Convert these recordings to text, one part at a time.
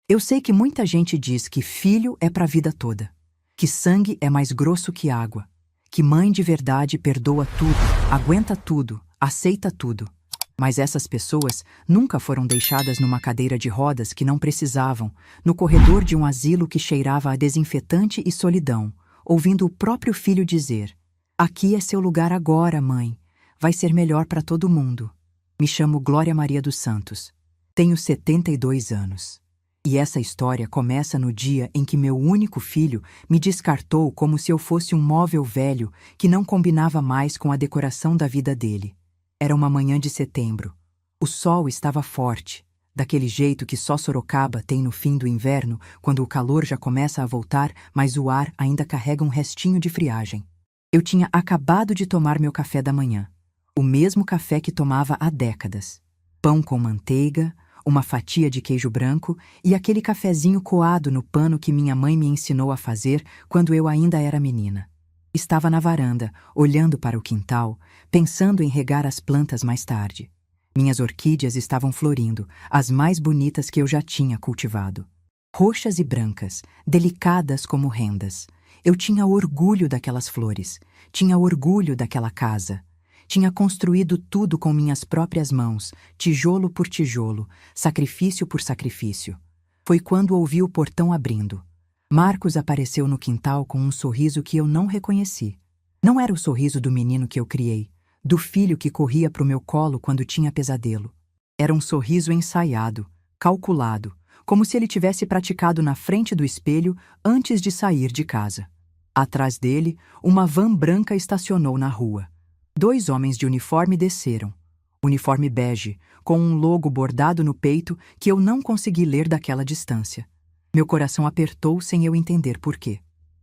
Eu sei que muita gente diz que filho é para a vida toda, que sangue é mais grosso que água, que mãe de verdade perdoa tudo, aguenta tudo, aceita tudo. Mas essas pessoas nunca foram deixadas numa cadeira de rodas que não precisavam, no corredor de um asilo que cheirava a desinfetante e solidão, ouvindo o próprio filho dizer: "Aqui é seu lugar agora, mãe. Vai ser melhor para todo mundo." Me chamo Glória Maria dos Santos. Tenho 72 anos. E essa história começa no dia em que meu único filho me descartou como se eu fosse um móvel velho que não combinava mais com a decoração da vida dele. Era uma manhã de setembro. O sol estava forte, daquele jeito que só Sorocaba tem no fim do inverno, quando o calor já começa a voltar, mas o ar ainda carrega um restinho de friagem. Eu tinha acabado de tomar meu café da manhã, o mesmo café que tomava há décadas. Pão com manteiga, uma fatia de queijo branco e aquele cafezinho coado no pano que minha mãe me ensinou a fazer quando eu ainda era menina. Estava na varanda, olhando para o quintal, pensando em regar as plantas mais tarde. Minhas orquídeas estavam florindo, as mais bonitas que eu já tinha cultivado. Roxas e brancas, delicadas como rendas. Eu tinha orgulho daquelas flores, tinha orgulho daquela casa. Tinha construído tudo com minhas próprias mãos, tijolo por tijolo, sacrifício por sacrifício. Foi quando ouvi o portão abrindo. Marcos apareceu no quintal com um sorriso que eu não reconheci. Não era o sorriso do menino que eu criei, do filho que corria para o meu colo quando tinha pesadelo. Era um sorriso ensaiado, calculado, como se ele tivesse praticado na frente do espelho antes de sair de casa. Atrás dele, uma van branca estacionou na rua. 2 homens de uniforme desceram. Uniforme bege, com um logo bordado no peito que eu não consegui ler daquela distância. Meu coração apertou sem eu entender por quê.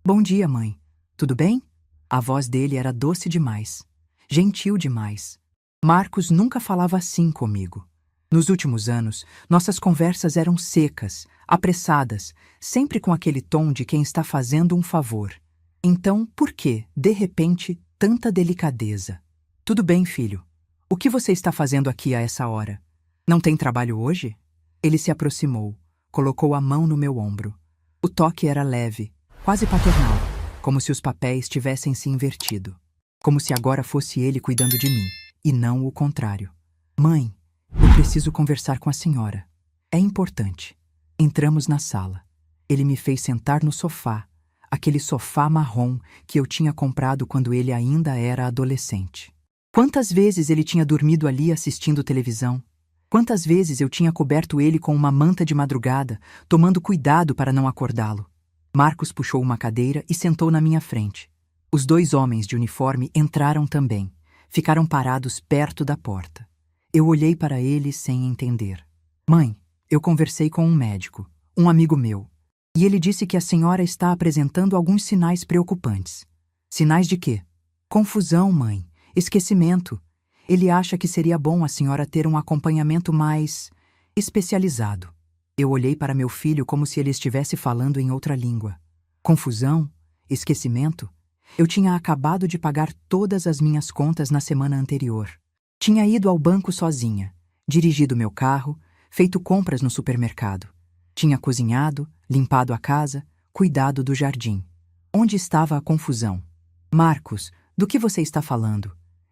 "Bom dia, mãe. Tudo bem?" A voz dele era doce demais. Gentil demais. Marcos nunca falava assim comigo. Nos últimos anos, nossas conversas eram secas, apressadas, sempre com aquele tom de quem está fazendo um favor. Então, por que, de repente, tanta delicadeza? "Tudo bem, filho. O que você está fazendo aqui a essa hora? Não tem trabalho hoje?" Ele se aproximou, colocou a mão no meu ombro. O toque era leve, quase paternal, como se os papéis tivessem se invertido. Como se agora fosse ele cuidando de mim, e não o contrário. "Mãe, eu preciso conversar com a senhora. É importante." Entramos na sala. Ele me fez sentar no sofá, aquele sofá marrom que eu tinha comprado quando ele ainda era adolescente. Quantas vezes ele tinha dormido ali assistindo televisão? Quantas vezes eu tinha coberto ele com uma manta de madrugada, tomando cuidado para não acordá-lo? Marcos puxou uma cadeira e sentou na minha frente. Os 2 homens de uniforme entraram também. Ficaram parados perto da porta. Eu olhei para eles sem entender. "Mãe, eu conversei com um médico, um amigo meu, e ele disse que a senhora está apresentando alguns sinais preocupantes." "Sinais de quê?" "Confusão, mãe. Esquecimento. Ele acha que seria bom a senhora ter um acompanhamento mais especializado." Eu olhei para meu filho como se ele estivesse falando em outra língua. Confusão? Esquecimento? Eu tinha acabado de pagar todas as minhas contas na semana anterior. Tinha ido ao banco sozinha, dirigido meu carro, feito compras no supermercado. Tinha cozinhado, limpado a casa, cuidado do jardim. Onde estava a confusão? "Marcos, do que você está falando?"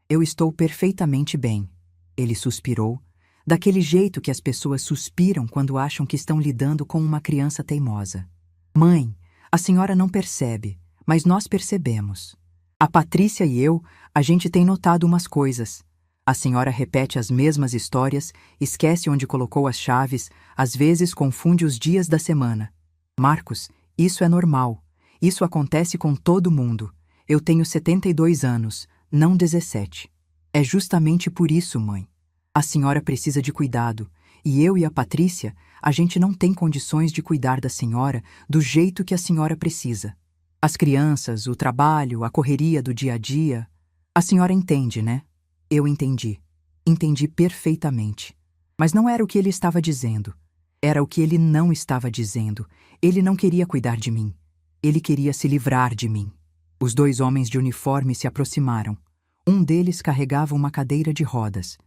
"Eu estou perfeitamente bem." Ele suspirou, daquele jeito que as pessoas suspiram quando acham que estão lidando com uma criança teimosa. "Mãe, a senhora não percebe, mas nós percebemos. A Patrícia e eu, a gente tem notado umas coisas. A senhora repete as mesmas histórias, esquece onde colocou as chaves, às vezes confunde os dias da semana. Marcos, isso é normal. Isso acontece com todo mundo. Eu tenho 72 anos, não 17. É justamente por isso, mãe. A senhora precisa de cuidado, e eu e a Patrícia, a gente não tem condições de cuidar da senhora do jeito que a senhora precisa. As crianças, o trabalho, a correria do dia a dia. A senhora entende, né?" Eu entendi. Entendi perfeitamente. Mas não era o que ele estava dizendo. Era o que ele não estava dizendo. Ele não queria cuidar de mim. Ele queria se livrar de mim. Os 2 homens de uniforme se aproximaram. Um deles carregava uma cadeira de rodas,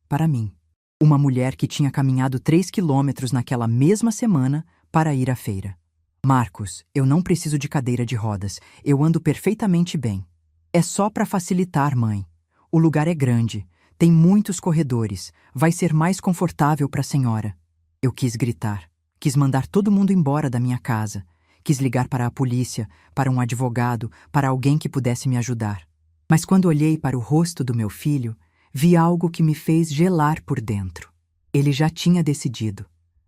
para mim. Uma mulher que tinha caminhado 3 quilômetros naquela mesma semana para ir à feira. Marcos, eu não preciso de cadeira de rodas. Eu ando perfeitamente bem. É só para facilitar, mãe. O lugar é grande. Tem muitos corredores. Vai ser mais confortável para a senhora. Eu quis gritar. Quis mandar todo mundo embora da minha casa. Quis ligar para a polícia, para um advogado, para alguém que pudesse me ajudar. Mas quando olhei para o rosto do meu filho, vi algo que me fez gelar por dentro. Ele já tinha decidido.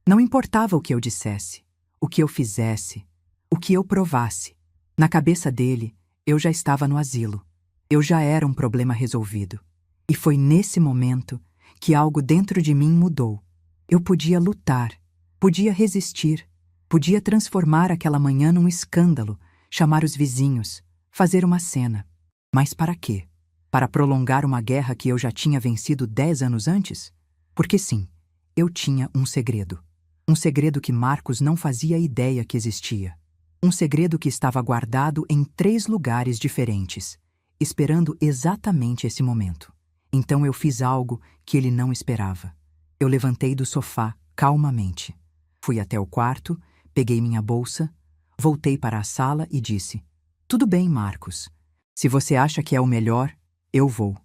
Não importava o que eu dissesse, o que eu fizesse, o que eu provasse. Na cabeça dele, eu já estava no asilo. Eu já era um problema resolvido. E foi nesse momento que algo dentro de mim mudou. Eu podia lutar, podia resistir, podia transformar aquela manhã num escândalo, chamar os vizinhos, fazer uma cena. Mas para quê? Para prolongar uma guerra que eu já tinha vencido 10 anos antes? Porque sim, eu tinha um segredo. Um segredo que Marcos não fazia ideia que existia. Um segredo que estava guardado em 3 lugares diferentes, esperando exatamente esse momento. Então eu fiz algo que ele não esperava. Eu levantei do sofá, calmamente. Fui até o quarto, peguei minha bolsa, voltei para a sala e disse: "Tudo bem, Marcos. Se você acha que é o melhor, eu vou."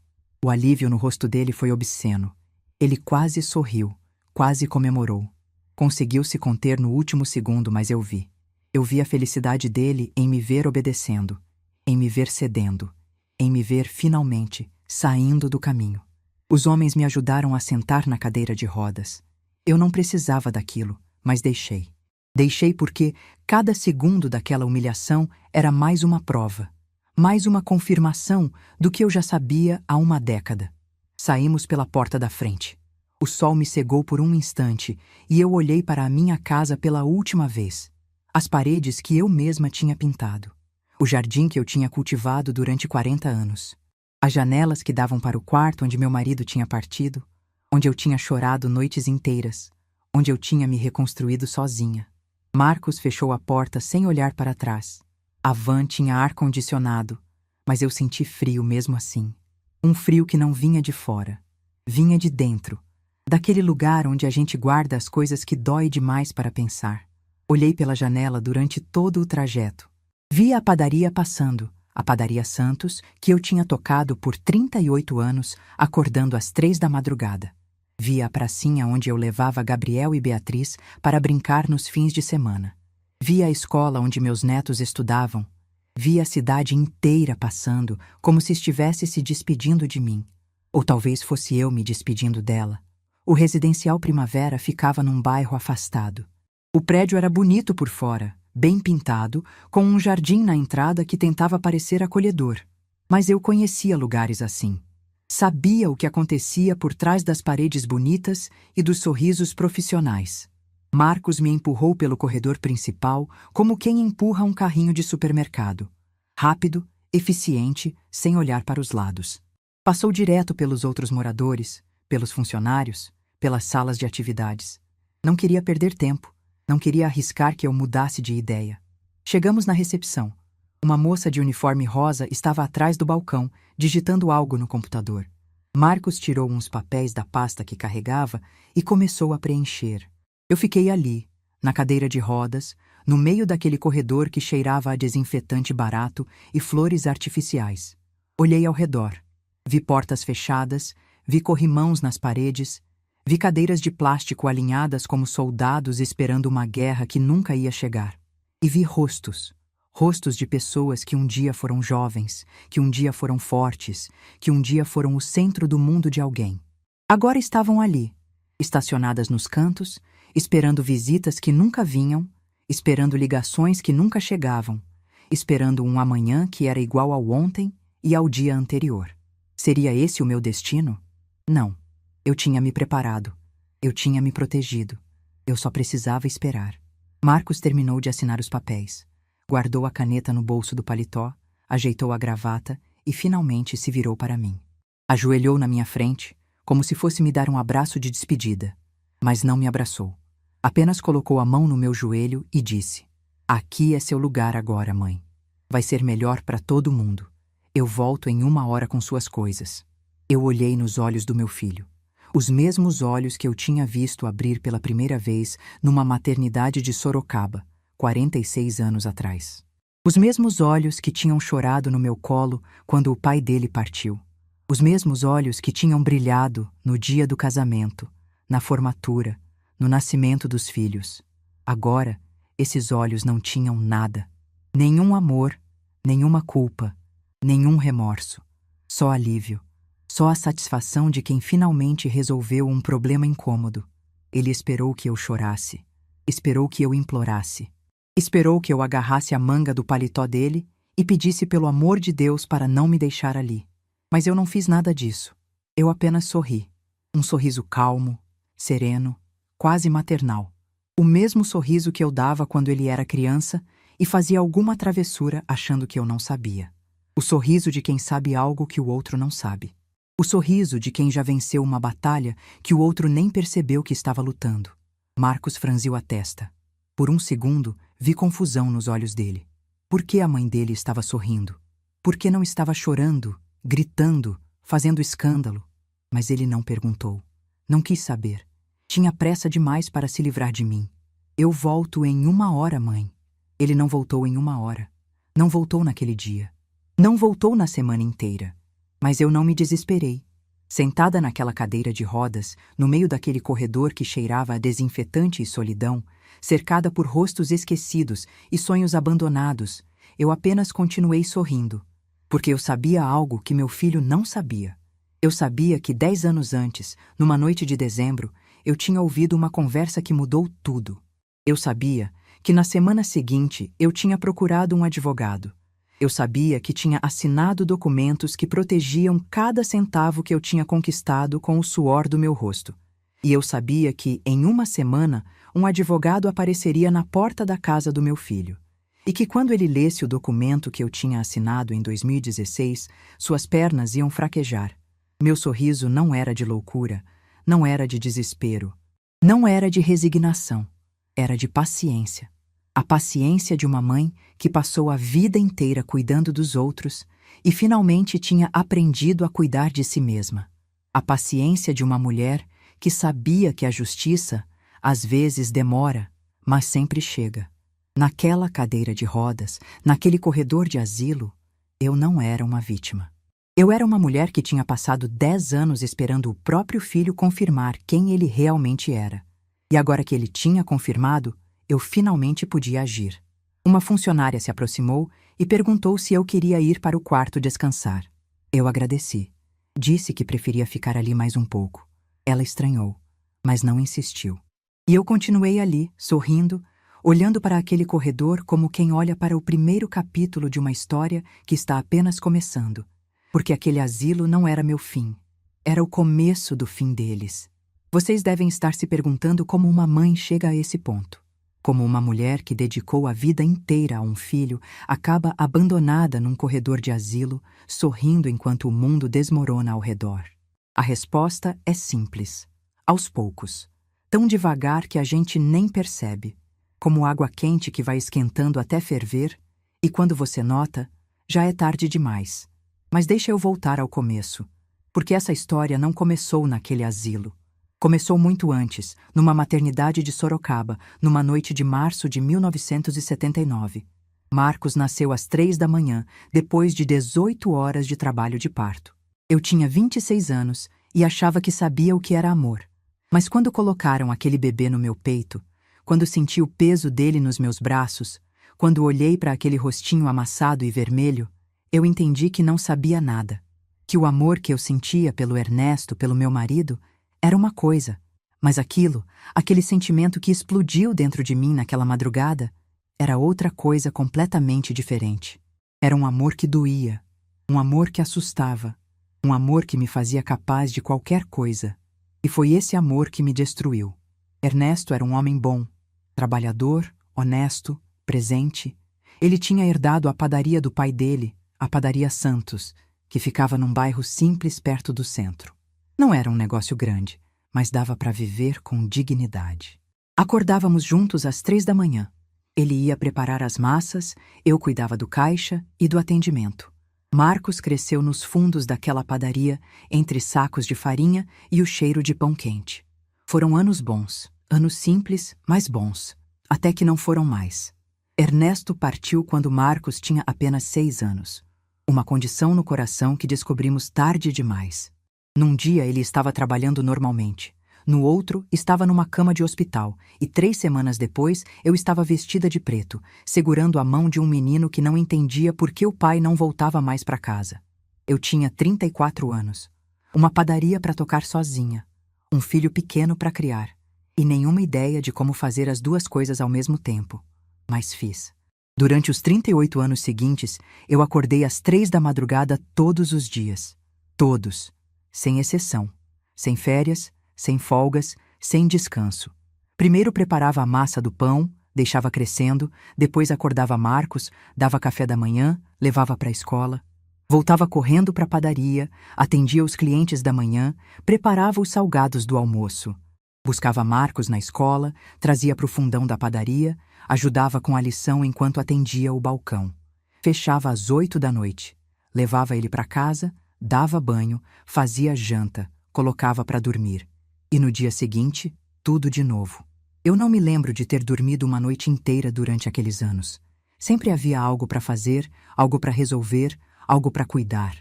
O alívio no rosto dele foi obsceno. Ele quase sorriu, quase comemorou. Conseguiu se conter no último segundo, mas eu vi. Eu vi a felicidade dele em me ver obedecendo, em me ver cedendo, em me ver finalmente saindo do caminho. Os homens me ajudaram a sentar na cadeira de rodas. Eu não precisava daquilo, mas deixei. Deixei porque cada segundo daquela humilhação era mais uma prova. Mais uma confirmação do que eu já sabia há uma década. Saímos pela porta da frente. O sol me cegou por um instante e eu olhei para a minha casa pela última vez. As paredes que eu mesma tinha pintado. O jardim que eu tinha cultivado durante 40 anos. As janelas que davam para o quarto onde meu marido tinha partido, onde eu tinha chorado noites inteiras, onde eu tinha me reconstruído sozinha. Marcos fechou a porta sem olhar para trás. A van tinha ar-condicionado, mas eu senti frio mesmo assim. Um frio que não vinha de fora, vinha de dentro, daquele lugar onde a gente guarda as coisas que dói demais para pensar. Olhei pela janela durante todo o trajeto. Vi a padaria passando, a Padaria Santos, que eu tinha tocado por 38 anos, acordando às 3 da madrugada. Vi a pracinha onde eu levava Gabriel e Beatriz para brincar nos fins de semana. Vi a escola onde meus netos estudavam. Vi a cidade inteira passando, como se estivesse se despedindo de mim. Ou talvez fosse eu me despedindo dela. O residencial Primavera ficava num bairro afastado. O prédio era bonito por fora, bem pintado, com um jardim na entrada que tentava parecer acolhedor. Mas eu conhecia lugares assim. Sabia o que acontecia por trás das paredes bonitas e dos sorrisos profissionais. Marcos me empurrou pelo corredor principal como quem empurra um carrinho de supermercado. Rápido, eficiente, sem olhar para os lados. Passou direto pelos outros moradores, pelos funcionários, pelas salas de atividades. Não queria perder tempo, não queria arriscar que eu mudasse de ideia. Chegamos na recepção. Uma moça de uniforme rosa estava atrás do balcão, digitando algo no computador. Marcos tirou uns papéis da pasta que carregava e começou a preencher. Eu fiquei ali, na cadeira de rodas, no meio daquele corredor que cheirava a desinfetante barato e flores artificiais. Olhei ao redor. Vi portas fechadas, vi corrimãos nas paredes, vi cadeiras de plástico alinhadas como soldados esperando uma guerra que nunca ia chegar. E vi rostos. Rostos de pessoas que um dia foram jovens, que um dia foram fortes, que um dia foram o centro do mundo de alguém. Agora estavam ali, estacionadas nos cantos, esperando visitas que nunca vinham, esperando ligações que nunca chegavam, esperando um amanhã que era igual ao ontem e ao dia anterior. Seria esse o meu destino? Não. Eu tinha me preparado. Eu tinha me protegido. Eu só precisava esperar. Marcos terminou de assinar os papéis. Guardou a caneta no bolso do paletó, ajeitou a gravata e finalmente se virou para mim. Ajoelhou na minha frente, como se fosse me dar um abraço de despedida. Mas não me abraçou. Apenas colocou a mão no meu joelho e disse: "Aqui é seu lugar agora, mãe. Vai ser melhor para todo mundo. Eu volto em 1 hora com suas coisas." Eu olhei nos olhos do meu filho. Os mesmos olhos que eu tinha visto abrir pela primeira vez numa maternidade de Sorocaba, 46 anos atrás. Os mesmos olhos que tinham chorado no meu colo quando o pai dele partiu. Os mesmos olhos que tinham brilhado no dia do casamento, na formatura, no nascimento dos filhos. Agora, esses olhos não tinham nada. Nenhum amor, nenhuma culpa, nenhum remorso. Só alívio. Só a satisfação de quem finalmente resolveu um problema incômodo. Ele esperou que eu chorasse. Esperou que eu implorasse. Esperou que eu agarrasse a manga do paletó dele e pedisse pelo amor de Deus para não me deixar ali. Mas eu não fiz nada disso. Eu apenas sorri. Um sorriso calmo, sereno, quase maternal. O mesmo sorriso que eu dava quando ele era criança e fazia alguma travessura achando que eu não sabia. O sorriso de quem sabe algo que o outro não sabe. O sorriso de quem já venceu uma batalha que o outro nem percebeu que estava lutando. Marcos franziu a testa. Por um segundo, vi confusão nos olhos dele. Por que a mãe dele estava sorrindo? Por que não estava chorando, gritando, fazendo escândalo? Mas ele não perguntou. Não quis saber. Tinha pressa demais para se livrar de mim. Eu volto em 1 hora, mãe. Ele não voltou em 1 hora. Não voltou naquele dia. Não voltou na semana inteira. Mas eu não me desesperei. Sentada naquela cadeira de rodas, no meio daquele corredor que cheirava a desinfetante e solidão, cercada por rostos esquecidos e sonhos abandonados, eu apenas continuei sorrindo. Porque eu sabia algo que meu filho não sabia. Eu sabia que 10 anos antes, numa noite de dezembro, eu tinha ouvido uma conversa que mudou tudo. Eu sabia que na semana seguinte eu tinha procurado um advogado. Eu sabia que tinha assinado documentos que protegiam cada centavo que eu tinha conquistado com o suor do meu rosto. E eu sabia que, em 1 semana, um advogado apareceria na porta da casa do meu filho. E que quando ele lesse o documento que eu tinha assinado em 2016, suas pernas iam fraquejar. Meu sorriso não era de loucura, não era de desespero, não era de resignação, era de paciência. A paciência de uma mãe que passou a vida inteira cuidando dos outros e finalmente tinha aprendido a cuidar de si mesma. A paciência de uma mulher que sabia que a justiça, às vezes, demora, mas sempre chega. Naquela cadeira de rodas, naquele corredor de asilo, eu não era uma vítima. Eu era uma mulher que tinha passado 10 anos esperando o próprio filho confirmar quem ele realmente era. E agora que ele tinha confirmado, eu finalmente podia agir. Uma funcionária se aproximou e perguntou se eu queria ir para o quarto descansar. Eu agradeci. Disse que preferia ficar ali mais um pouco. Ela estranhou, mas não insistiu. E eu continuei ali, sorrindo, olhando para aquele corredor como quem olha para o primeiro capítulo de uma história que está apenas começando. Porque aquele asilo não era meu fim. Era o começo do fim deles. Vocês devem estar se perguntando como uma mãe chega a esse ponto. Como uma mulher que dedicou a vida inteira a um filho acaba abandonada num corredor de asilo, sorrindo enquanto o mundo desmorona ao redor. A resposta é simples. Aos poucos. Tão devagar que a gente nem percebe. Como água quente que vai esquentando até ferver, e quando você nota, já é tarde demais. Mas deixa eu voltar ao começo. Porque essa história não começou naquele asilo. Começou muito antes, numa maternidade de Sorocaba, numa noite de março de 1979. Marcos nasceu às 3 da manhã, depois de 18 horas de trabalho de parto. Eu tinha 26 anos e achava que sabia o que era amor. Mas quando colocaram aquele bebê no meu peito, quando senti o peso dele nos meus braços, quando olhei para aquele rostinho amassado e vermelho, eu entendi que não sabia nada. Que o amor que eu sentia pelo Ernesto, pelo meu marido, era uma coisa, mas aquele sentimento que explodiu dentro de mim naquela madrugada, era outra coisa completamente diferente. Era um amor que doía, um amor que assustava, um amor que me fazia capaz de qualquer coisa. E foi esse amor que me destruiu. Ernesto era um homem bom, trabalhador, honesto, presente. Ele tinha herdado a padaria do pai dele, a Padaria Santos, que ficava num bairro simples perto do centro. Não era um negócio grande, mas dava para viver com dignidade. Acordávamos juntos às 3 da manhã. Ele ia preparar as massas, eu cuidava do caixa e do atendimento. Marcos cresceu nos fundos daquela padaria, entre sacos de farinha e o cheiro de pão quente. Foram anos bons, anos simples, mas bons, até que não foram mais. Ernesto partiu quando Marcos tinha apenas 6 anos. Uma condição no coração que descobrimos tarde demais. Num dia ele estava trabalhando normalmente. No outro, estava numa cama de hospital, e 3 semanas depois eu estava vestida de preto, segurando a mão de um menino que não entendia por que o pai não voltava mais para casa. Eu tinha 34 anos. Uma padaria para tocar sozinha. Um filho pequeno para criar. E nenhuma ideia de como fazer as duas coisas ao mesmo tempo. Mas fiz. Durante os 38 anos seguintes, eu acordei às 3 da madrugada todos os dias. Todos. Sem exceção. Sem férias, sem folgas, sem descanso. Primeiro preparava a massa do pão, deixava crescendo, depois acordava Marcos, dava café da manhã, levava para a escola. Voltava correndo para a padaria, atendia os clientes da manhã, preparava os salgados do almoço. Buscava Marcos na escola, trazia para o fundão da padaria, ajudava com a lição enquanto atendia o balcão. Fechava às 8 da noite. Levava ele para casa, dava banho, fazia janta, colocava para dormir. E no dia seguinte, tudo de novo. Eu não me lembro de ter dormido uma noite inteira durante aqueles anos. Sempre havia algo para fazer, algo para resolver, algo para cuidar.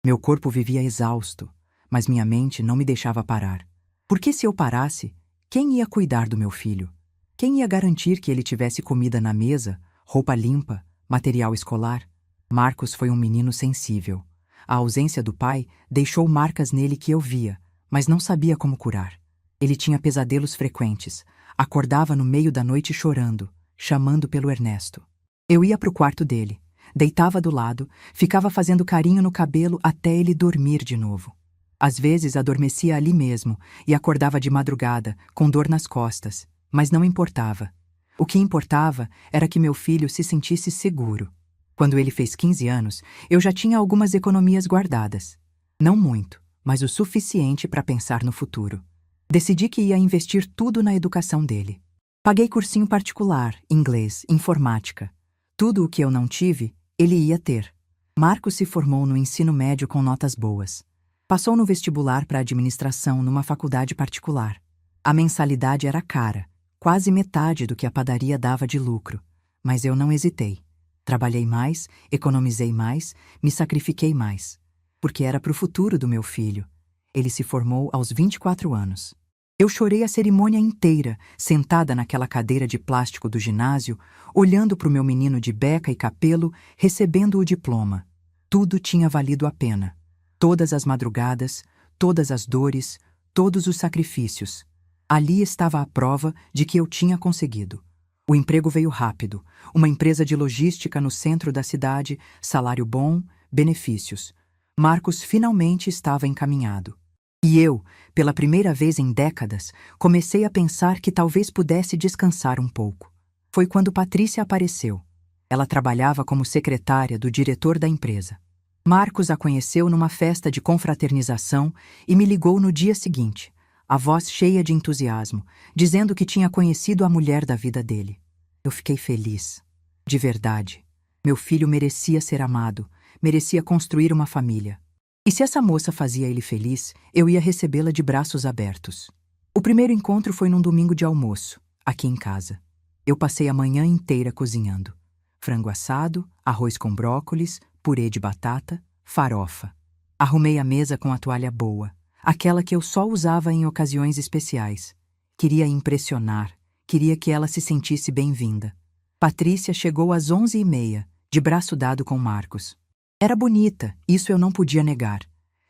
Meu corpo vivia exausto, mas minha mente não me deixava parar. Porque se eu parasse, quem ia cuidar do meu filho? Quem ia garantir que ele tivesse comida na mesa, roupa limpa, material escolar? Marcos foi um menino sensível. A ausência do pai deixou marcas nele que eu via, mas não sabia como curar. Ele tinha pesadelos frequentes, acordava no meio da noite chorando, chamando pelo Ernesto. Eu ia para o quarto dele, deitava do lado, ficava fazendo carinho no cabelo até ele dormir de novo. Às vezes adormecia ali mesmo e acordava de madrugada, com dor nas costas, mas não importava. O que importava era que meu filho se sentisse seguro. Quando ele fez 15 anos, eu já tinha algumas economias guardadas. Não muito, mas o suficiente para pensar no futuro. Decidi que ia investir tudo na educação dele. Paguei cursinho particular, inglês, informática. Tudo o que eu não tive, ele ia ter. Marcos se formou no ensino médio com notas boas. Passou no vestibular para administração numa faculdade particular. A mensalidade era cara, quase metade do que a padaria dava de lucro, mas eu não hesitei. Trabalhei mais, economizei mais, me sacrifiquei mais. Porque era para o futuro do meu filho. Ele se formou aos 24 anos. Eu chorei a cerimônia inteira, sentada naquela cadeira de plástico do ginásio, olhando para o meu menino de beca e capelo, recebendo o diploma. Tudo tinha valido a pena. Todas as madrugadas, todas as dores, todos os sacrifícios. Ali estava a prova de que eu tinha conseguido. O emprego veio rápido, uma empresa de logística no centro da cidade, salário bom, benefícios. Marcos finalmente estava encaminhado. E eu, pela primeira vez em décadas, comecei a pensar que talvez pudesse descansar um pouco. Foi quando Patrícia apareceu. Ela trabalhava como secretária do diretor da empresa. Marcos a conheceu numa festa de confraternização e me ligou no dia seguinte, a voz cheia de entusiasmo, dizendo que tinha conhecido a mulher da vida dele. Eu fiquei feliz. De verdade. Meu filho merecia ser amado, merecia construir uma família. E se essa moça fazia ele feliz, eu ia recebê-la de braços abertos. O primeiro encontro foi num domingo de almoço, aqui em casa. Eu passei a manhã inteira cozinhando. Frango assado, arroz com brócolis, purê de batata, farofa. Arrumei a mesa com a toalha boa, aquela que eu só usava em ocasiões especiais. Queria impressionar, queria que ela se sentisse bem-vinda. Patrícia chegou às 11h30, de braço dado com Marcos. Era bonita, isso eu não podia negar.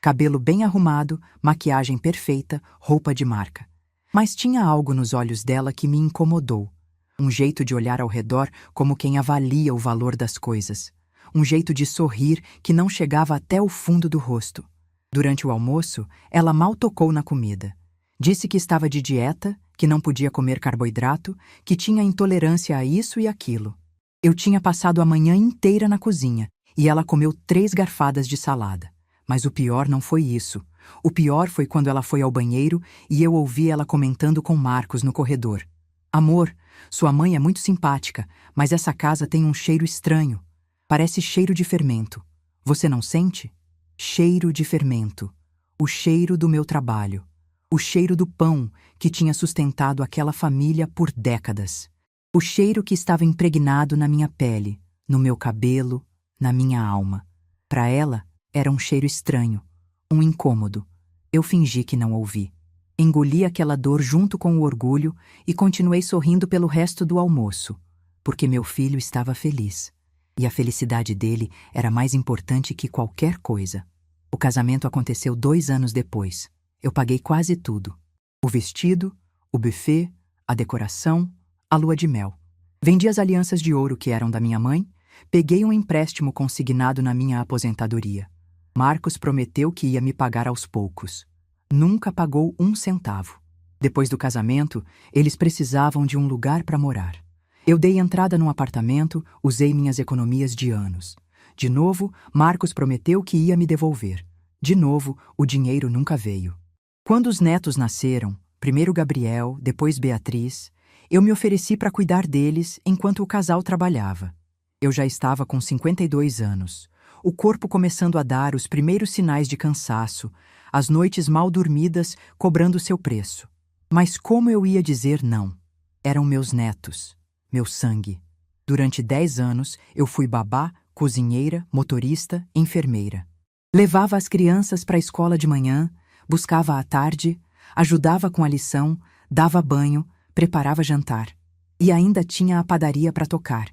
Cabelo bem arrumado, maquiagem perfeita, roupa de marca. Mas tinha algo nos olhos dela que me incomodou. Um jeito de olhar ao redor como quem avalia o valor das coisas. Um jeito de sorrir que não chegava até o fundo do rosto. Durante o almoço, ela mal tocou na comida. Disse que estava de dieta, que não podia comer carboidrato, que tinha intolerância a isso e aquilo. Eu tinha passado a manhã inteira na cozinha e ela comeu 3 garfadas de salada. Mas o pior não foi isso. O pior foi quando ela foi ao banheiro e eu ouvi ela comentando com Marcos no corredor. Amor, sua mãe é muito simpática, mas essa casa tem um cheiro estranho. Parece cheiro de fermento. Você não sente? Cheiro de fermento. O cheiro do meu trabalho. O cheiro do pão que tinha sustentado aquela família por décadas. O cheiro que estava impregnado na minha pele, no meu cabelo, na minha alma. Para ela, era um cheiro estranho, um incômodo. Eu fingi que não ouvi. Engoli aquela dor junto com o orgulho e continuei sorrindo pelo resto do almoço, porque meu filho estava feliz. E a felicidade dele era mais importante que qualquer coisa. O casamento aconteceu 2 anos depois. Eu paguei quase tudo. O vestido, o buffet, a decoração, a lua de mel. Vendi as alianças de ouro que eram da minha mãe, peguei um empréstimo consignado na minha aposentadoria. Marcos prometeu que ia me pagar aos poucos. Nunca pagou 1 centavo. Depois do casamento, eles precisavam de um lugar para morar. Eu dei entrada num apartamento, usei minhas economias de anos. De novo, Marcos prometeu que ia me devolver. De novo, o dinheiro nunca veio. Quando os netos nasceram, primeiro Gabriel, depois Beatriz, eu me ofereci para cuidar deles enquanto o casal trabalhava. Eu já estava com 52 anos, o corpo começando a dar os primeiros sinais de cansaço, as noites mal dormidas cobrando seu preço. Mas como eu ia dizer não? Eram meus netos, meu sangue. Durante 10 anos, eu fui babá, cozinheira, motorista, enfermeira. Levava as crianças para a escola de manhã, buscava à tarde, ajudava com a lição, dava banho, preparava jantar. E ainda tinha a padaria para tocar.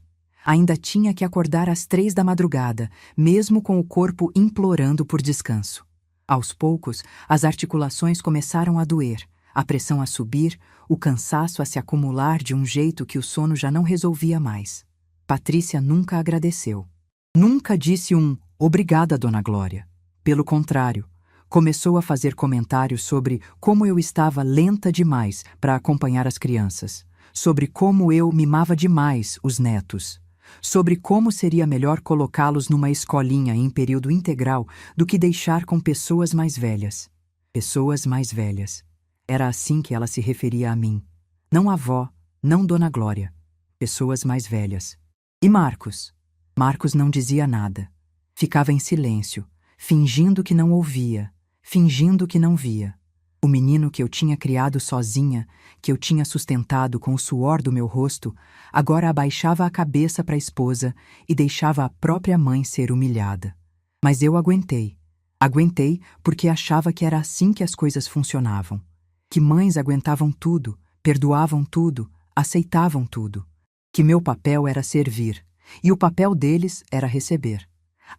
Ainda tinha que acordar às 3 da madrugada, mesmo com o corpo implorando por descanso. Aos poucos, as articulações começaram a doer, a pressão a subir, o cansaço a se acumular de um jeito que o sono já não resolvia mais. Patrícia nunca agradeceu. Nunca disse um "obrigada, Dona Glória". Pelo contrário, começou a fazer comentários sobre como eu estava lenta demais para acompanhar as crianças, sobre como eu mimava demais os netos, sobre como seria melhor colocá-los numa escolinha em período integral do que deixar com pessoas mais velhas. Pessoas mais velhas. Era assim que ela se referia a mim. Não avó, não Dona Glória. Pessoas mais velhas. E Marcos? Marcos não dizia nada. Ficava em silêncio, fingindo que não ouvia, fingindo que não via. O menino que eu tinha criado sozinha, que eu tinha sustentado com o suor do meu rosto, agora abaixava a cabeça para a esposa e deixava a própria mãe ser humilhada. Mas eu aguentei. Aguentei porque achava que era assim que as coisas funcionavam. Que mães aguentavam tudo, perdoavam tudo, aceitavam tudo. Que meu papel era servir, e o papel deles era receber.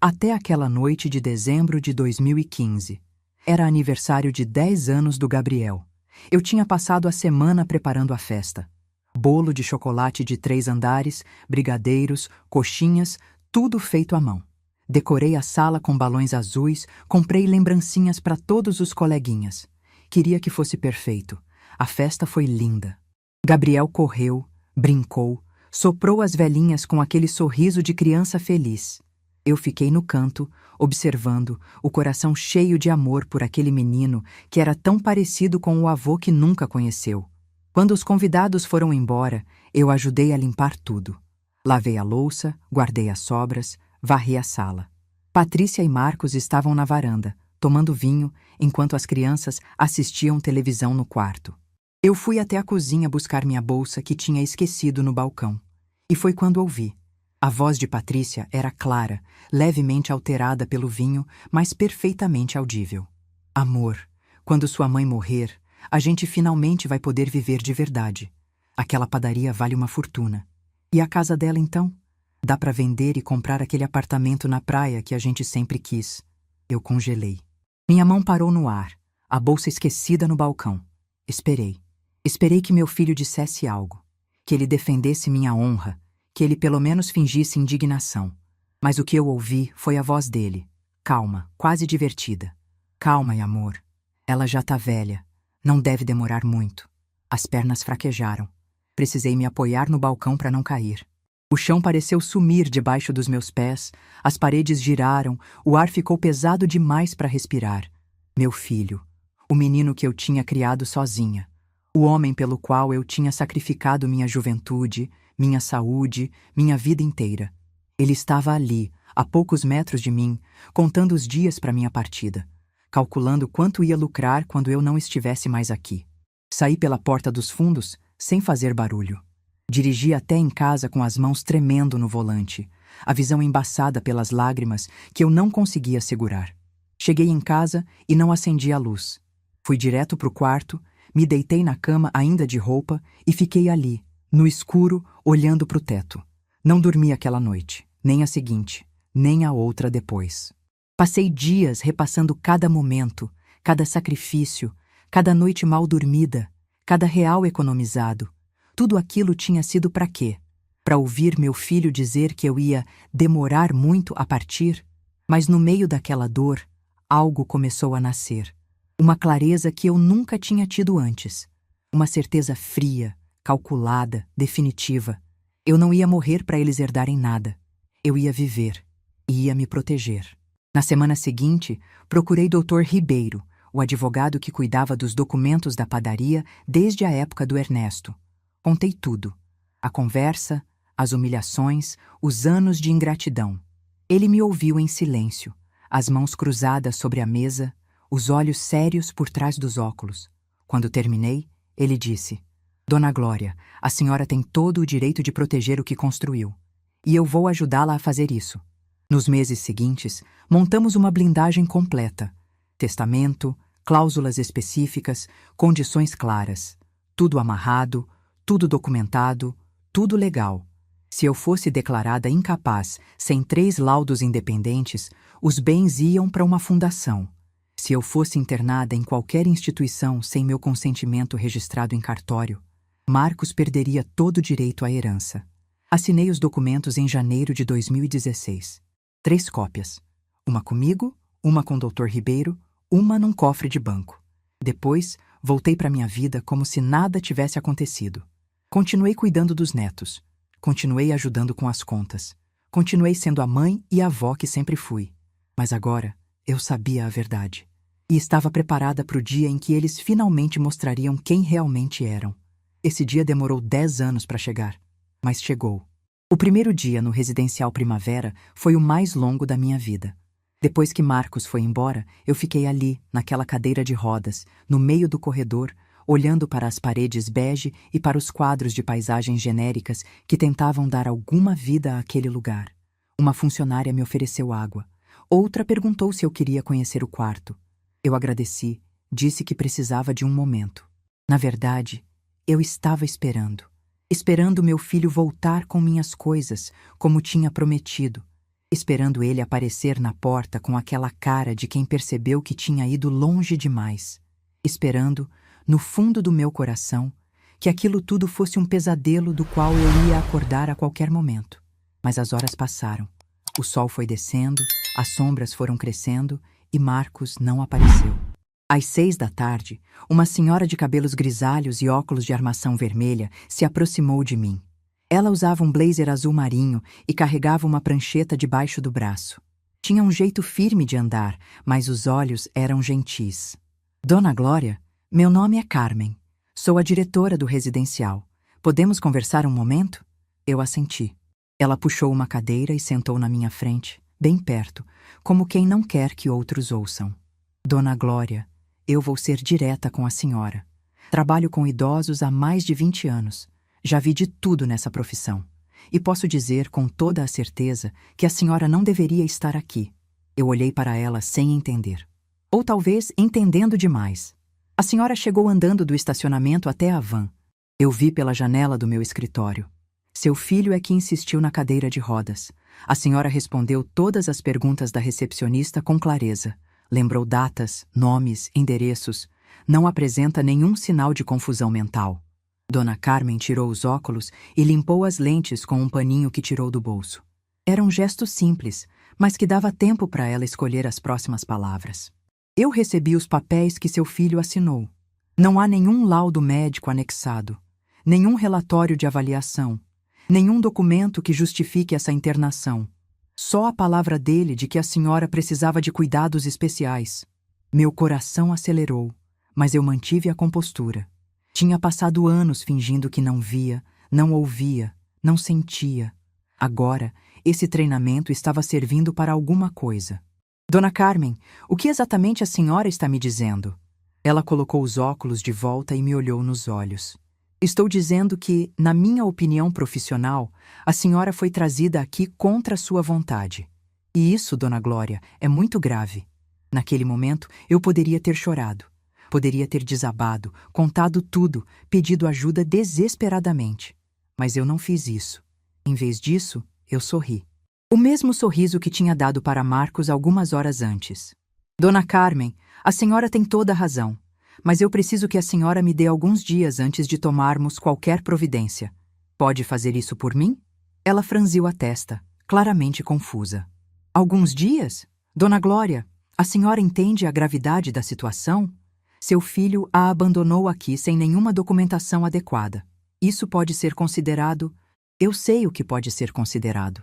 Até aquela noite de dezembro de 2015. Era aniversário de 10 anos do Gabriel. Eu tinha passado a semana preparando a festa. Bolo de chocolate de 3 andares, brigadeiros, coxinhas, tudo feito à mão. Decorei a sala com balões azuis, comprei lembrancinhas para todos os coleguinhas. Queria que fosse perfeito. A festa foi linda. Gabriel correu, brincou, soprou as velhinhas com aquele sorriso de criança feliz. Eu fiquei no canto, observando, o coração cheio de amor por aquele menino que era tão parecido com o avô que nunca conheceu. Quando os convidados foram embora, eu ajudei a limpar tudo. Lavei a louça, guardei as sobras, varri a sala. Patrícia e Marcos estavam na varanda, tomando vinho, enquanto as crianças assistiam televisão no quarto. Eu fui até a cozinha buscar minha bolsa que tinha esquecido no balcão. E foi quando ouvi. A voz de Patrícia era clara, levemente alterada pelo vinho, mas perfeitamente audível. Amor, quando sua mãe morrer, a gente finalmente vai poder viver de verdade. Aquela padaria vale uma fortuna. E a casa dela, então? Dá para vender e comprar aquele apartamento na praia que a gente sempre quis. Eu congelei. Minha mão parou no ar, a bolsa esquecida no balcão. Esperei. Esperei que meu filho dissesse algo, que ele defendesse minha honra, que ele pelo menos fingisse indignação. Mas o que eu ouvi foi a voz dele, calma, quase divertida. Calma, amor. Ela já tá velha. Não deve demorar muito. As pernas fraquejaram. Precisei me apoiar no balcão para não cair. O chão pareceu sumir debaixo dos meus pés, as paredes giraram, o ar ficou pesado demais para respirar. Meu filho, o menino que eu tinha criado sozinha, o homem pelo qual eu tinha sacrificado minha juventude, minha saúde, minha vida inteira. Ele estava ali, a poucos metros de mim, contando os dias para minha partida, calculando quanto ia lucrar quando eu não estivesse mais aqui. Saí pela porta dos fundos, sem fazer barulho. Dirigi até em casa com as mãos tremendo no volante, a visão embaçada pelas lágrimas que eu não conseguia segurar. Cheguei em casa e não acendi a luz. Fui direto para o quarto, me deitei na cama ainda de roupa e fiquei ali, no escuro, olhando para o teto. Não dormi aquela noite, nem a seguinte, nem a outra depois. Passei dias repassando cada momento, cada sacrifício, cada noite mal dormida, cada real economizado. Tudo aquilo tinha sido para quê? Para ouvir meu filho dizer que eu ia demorar muito a partir? Mas no meio daquela dor, algo começou a nascer. Uma clareza que eu nunca tinha tido antes. Uma certeza fria, calculada, definitiva. Eu não ia morrer para eles herdarem nada. Eu ia viver e ia me proteger. Na semana seguinte, procurei Dr. Ribeiro, o advogado que cuidava dos documentos da padaria desde a época do Ernesto. Contei tudo. A conversa, as humilhações, os anos de ingratidão. Ele me ouviu em silêncio, as mãos cruzadas sobre a mesa, os olhos sérios por trás dos óculos. Quando terminei, ele disse: Dona Glória, a senhora tem todo o direito de proteger o que construiu. E eu vou ajudá-la a fazer isso. Nos meses seguintes, montamos uma blindagem completa. Testamento, cláusulas específicas, condições claras. Tudo amarrado, tudo documentado, tudo legal. Se eu fosse declarada incapaz, sem 3 laudos independentes, os bens iam para uma fundação. Se eu fosse internada em qualquer instituição sem meu consentimento registrado em cartório, Marcos perderia todo o direito à herança. Assinei os documentos em janeiro de 2016. 3 cópias. Uma comigo, uma com o Dr. Ribeiro, uma num cofre de banco. Depois, voltei para minha vida como se nada tivesse acontecido. Continuei cuidando dos netos. Continuei ajudando com as contas. Continuei sendo a mãe e a avó que sempre fui. Mas agora, eu sabia a verdade. E estava preparada para o dia em que eles finalmente mostrariam quem realmente eram. Esse dia demorou 10 anos para chegar. Mas chegou. O primeiro dia no Residencial Primavera foi o mais longo da minha vida. Depois que Marcos foi embora, eu fiquei ali, naquela cadeira de rodas, no meio do corredor, olhando para as paredes bege e para os quadros de paisagens genéricas que tentavam dar alguma vida àquele lugar. Uma funcionária me ofereceu água. Outra perguntou se eu queria conhecer o quarto. Eu agradeci, disse que precisava de um momento. Na verdade, eu estava esperando. Esperando meu filho voltar com minhas coisas, como tinha prometido. Esperando ele aparecer na porta com aquela cara de quem percebeu que tinha ido longe demais. Esperando, no fundo do meu coração, que aquilo tudo fosse um pesadelo do qual eu ia acordar a qualquer momento. Mas as horas passaram. O sol foi descendo, as sombras foram crescendo e Marcos não apareceu. Às 6 da tarde, uma senhora de cabelos grisalhos e óculos de armação vermelha se aproximou de mim. Ela usava um blazer azul marinho e carregava uma prancheta debaixo do braço. Tinha um jeito firme de andar, mas os olhos eram gentis. Dona Glória, meu nome é Carmen. Sou a diretora do residencial. Podemos conversar um momento? Eu assenti. Ela puxou uma cadeira e sentou na minha frente, bem perto, como quem não quer que outros ouçam. Dona Glória, eu vou ser direta com a senhora. Trabalho com idosos há mais de 20 anos. Já vi de tudo nessa profissão. E posso dizer com toda a certeza que a senhora não deveria estar aqui. Eu olhei para ela sem entender. Ou talvez entendendo demais. A senhora chegou andando do estacionamento até a van. Eu vi pela janela do meu escritório. Seu filho é que insistiu na cadeira de rodas. A senhora respondeu todas as perguntas da recepcionista com clareza. Lembrou datas, nomes, endereços. Não apresenta nenhum sinal de confusão mental. Dona Carmen tirou os óculos e limpou as lentes com um paninho que tirou do bolso. Era um gesto simples, mas que dava tempo para ela escolher as próximas palavras. Eu recebi os papéis que seu filho assinou. Não há nenhum laudo médico anexado, nenhum relatório de avaliação, nenhum documento que justifique essa internação. Só a palavra dele de que a senhora precisava de cuidados especiais. Meu coração acelerou, mas eu mantive a compostura. Tinha passado anos fingindo que não via, não ouvia, não sentia. Agora, esse treinamento estava servindo para alguma coisa. Dona Carmen, o que exatamente a senhora está me dizendo? Ela colocou os óculos de volta e me olhou nos olhos. Estou dizendo que, na minha opinião profissional, a senhora foi trazida aqui contra sua vontade. E isso, Dona Glória, é muito grave. Naquele momento, eu poderia ter chorado. Poderia ter desabado, contado tudo, pedido ajuda desesperadamente. Mas eu não fiz isso. Em vez disso, eu sorri. O mesmo sorriso que tinha dado para Marcos algumas horas antes. Dona Carmen, a senhora tem toda a razão, mas eu preciso que a senhora me dê alguns dias antes de tomarmos qualquer providência. Pode fazer isso por mim? Ela franziu a testa, claramente confusa. Alguns dias? Dona Glória, a senhora entende a gravidade da situação? Seu filho a abandonou aqui sem nenhuma documentação adequada. Isso pode ser considerado... Eu sei o que pode ser considerado.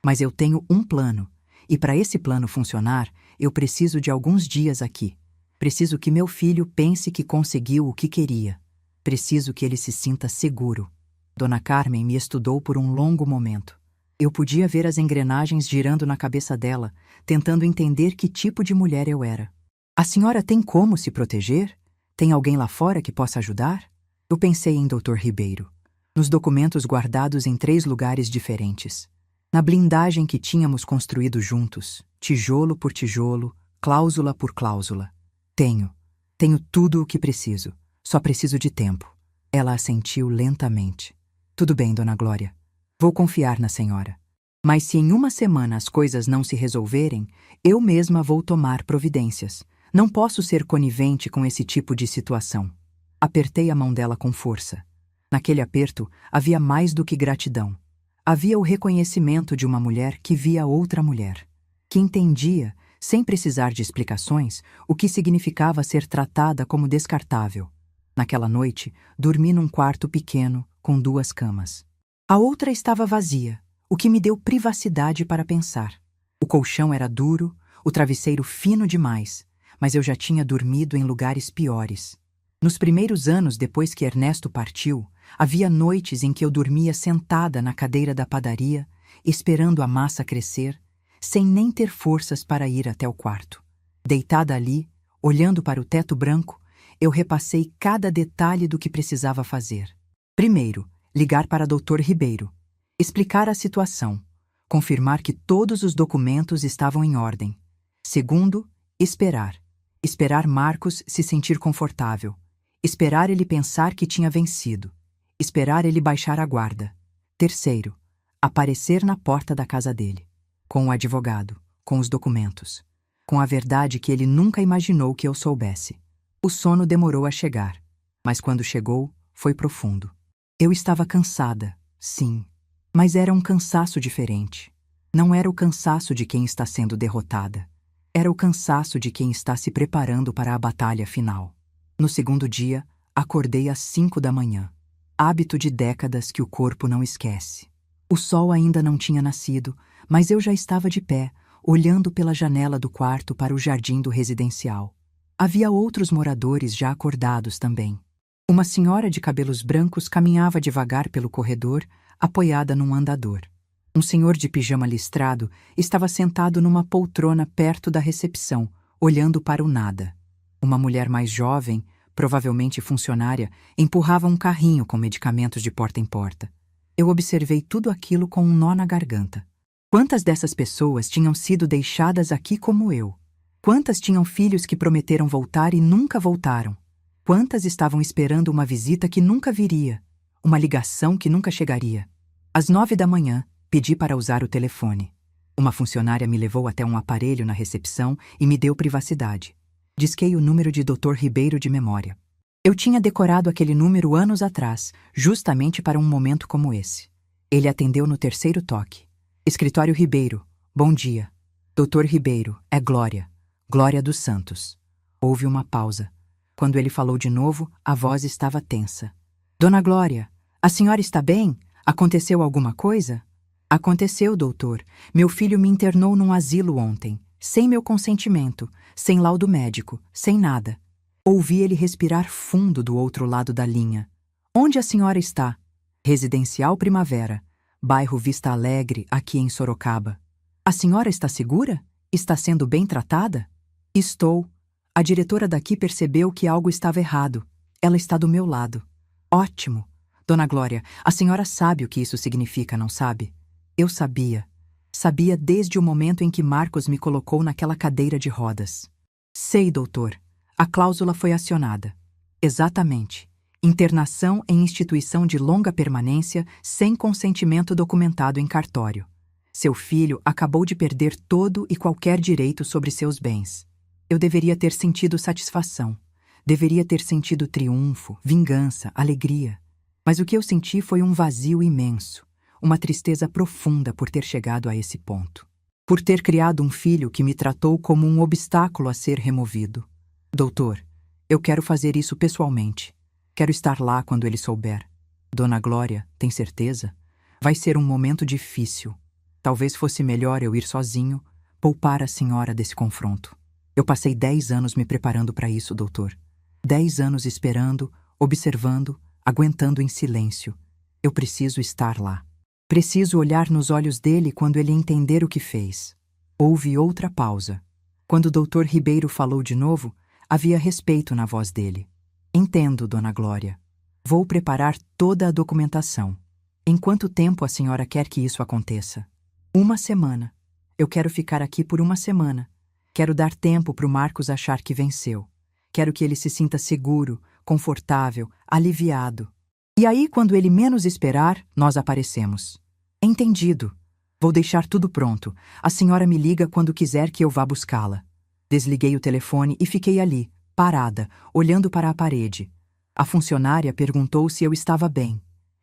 Mas eu tenho um plano, e para esse plano funcionar, eu preciso de alguns dias aqui. Preciso que meu filho pense que conseguiu o que queria. Preciso que ele se sinta seguro. Dona Carmen me estudou por um longo momento. Eu podia ver as engrenagens girando na cabeça dela, tentando entender que tipo de mulher eu era. A senhora tem como se proteger? Tem alguém lá fora que possa ajudar? Eu pensei em Dr. Ribeiro, nos documentos guardados em 3 lugares diferentes. Na blindagem que tínhamos construído juntos, tijolo por tijolo, cláusula por cláusula. Tenho tudo o que preciso. Só preciso de tempo. Ela assentiu lentamente. Tudo bem, Dona Glória. Vou confiar na senhora. Mas se em uma semana as coisas não se resolverem, eu mesma vou tomar providências. Não posso ser conivente com esse tipo de situação. Apertei a mão dela com força. Naquele aperto havia mais do que gratidão. Havia o reconhecimento de uma mulher que via outra mulher, que entendia, sem precisar de explicações, o que significava ser tratada como descartável. Naquela noite, dormi num quarto pequeno, com 2 camas. A outra estava vazia, o que me deu privacidade para pensar. O colchão era duro, o travesseiro fino demais, mas eu já tinha dormido em lugares piores. Nos primeiros anos depois que Ernesto partiu, havia noites em que eu dormia sentada na cadeira da padaria, esperando a massa crescer, sem nem ter forças para ir até o quarto. Deitada ali, olhando para o teto branco, eu repassei cada detalhe do que precisava fazer. Primeiro, ligar para Dr. Ribeiro, explicar a situação, confirmar que todos os documentos estavam em ordem. Segundo, esperar. Esperar Marcos se sentir confortável. Esperar ele pensar que tinha vencido. Esperar ele baixar a guarda. Terceiro, aparecer na porta da casa dele. Com o advogado, com os documentos. Com a verdade que ele nunca imaginou que eu soubesse. O sono demorou a chegar, mas quando chegou, foi profundo. Eu estava cansada, sim, mas era um cansaço diferente. Não era o cansaço de quem está sendo derrotada. Era o cansaço de quem está se preparando para a batalha final. No segundo dia, acordei às 5 da manhã. Hábito de décadas que o corpo não esquece. O sol ainda não tinha nascido, mas eu já estava de pé, olhando pela janela do quarto para o jardim do residencial. Havia outros moradores já acordados também. Uma senhora de cabelos brancos caminhava devagar pelo corredor, apoiada num andador. Um senhor de pijama listrado estava sentado numa poltrona perto da recepção, olhando para o nada. Uma mulher mais jovem, provavelmente funcionária, empurrava um carrinho com medicamentos de porta em porta. Eu observei tudo aquilo com um nó na garganta. Quantas dessas pessoas tinham sido deixadas aqui como eu? Quantas tinham filhos que prometeram voltar e nunca voltaram? Quantas estavam esperando uma visita que nunca viria? Uma ligação que nunca chegaria? Às 9 da manhã, pedi para usar o telefone. Uma funcionária me levou até um aparelho na recepção e me deu privacidade. Disquei o número de Dr. Ribeiro de memória. Eu tinha decorado aquele número anos atrás, justamente para um momento como esse. Ele atendeu no 3º toque. Escritório Ribeiro, bom dia. Dr. Ribeiro, é Glória. Glória dos Santos. Houve uma pausa. Quando ele falou de novo, a voz estava tensa. Dona Glória, a senhora está bem? Aconteceu alguma coisa? Aconteceu, doutor. Meu filho me internou num asilo ontem, sem meu consentimento, sem laudo médico, sem nada. Ouvi ele respirar fundo do outro lado da linha. Onde a senhora está? Residencial Primavera. bairro Vista Alegre, aqui em Sorocaba. A senhora está segura? Está sendo bem tratada? Estou. A diretora daqui percebeu que algo estava errado. Ela está do meu lado. Ótimo. Dona Glória, a senhora sabe o que isso significa, não sabe? Eu sabia. Sabia desde o momento em que Marcos me colocou naquela cadeira de rodas. Sei, doutor. A cláusula foi acionada. Exatamente. Internação em instituição de longa permanência sem consentimento documentado em cartório. Seu filho acabou de perder todo e qualquer direito sobre seus bens. Eu deveria ter sentido satisfação. Deveria ter sentido triunfo, vingança, alegria. Mas o que eu senti foi um vazio imenso, uma tristeza profunda por ter chegado a esse ponto. Por ter criado um filho que me tratou como um obstáculo a ser removido. Doutor, eu quero fazer isso pessoalmente. Quero estar lá quando ele souber. Dona Glória, tem certeza? Vai ser um momento difícil. Talvez fosse melhor eu ir sozinho, poupar a senhora desse confronto. Eu passei 10 anos me preparando para isso, doutor. 10 anos esperando, observando, aguentando em silêncio. Eu preciso estar lá. Preciso olhar nos olhos dele quando ele entender o que fez. Houve outra pausa. Quando o doutor Ribeiro falou de novo, havia respeito na voz dele. Entendo, Dona Glória. Vou preparar toda a documentação. Em quanto tempo a senhora quer que isso aconteça? 1 semana. Eu quero ficar aqui por 1 semana. Quero dar tempo para o Marcos achar que venceu. Quero que ele se sinta seguro, confortável, aliviado. E aí, quando ele menos esperar, nós aparecemos. Entendido. Vou deixar tudo pronto. A senhora me liga quando quiser que eu vá buscá-la. Desliguei o telefone e fiquei ali, parada, olhando para a parede. A funcionária perguntou se eu estava bem.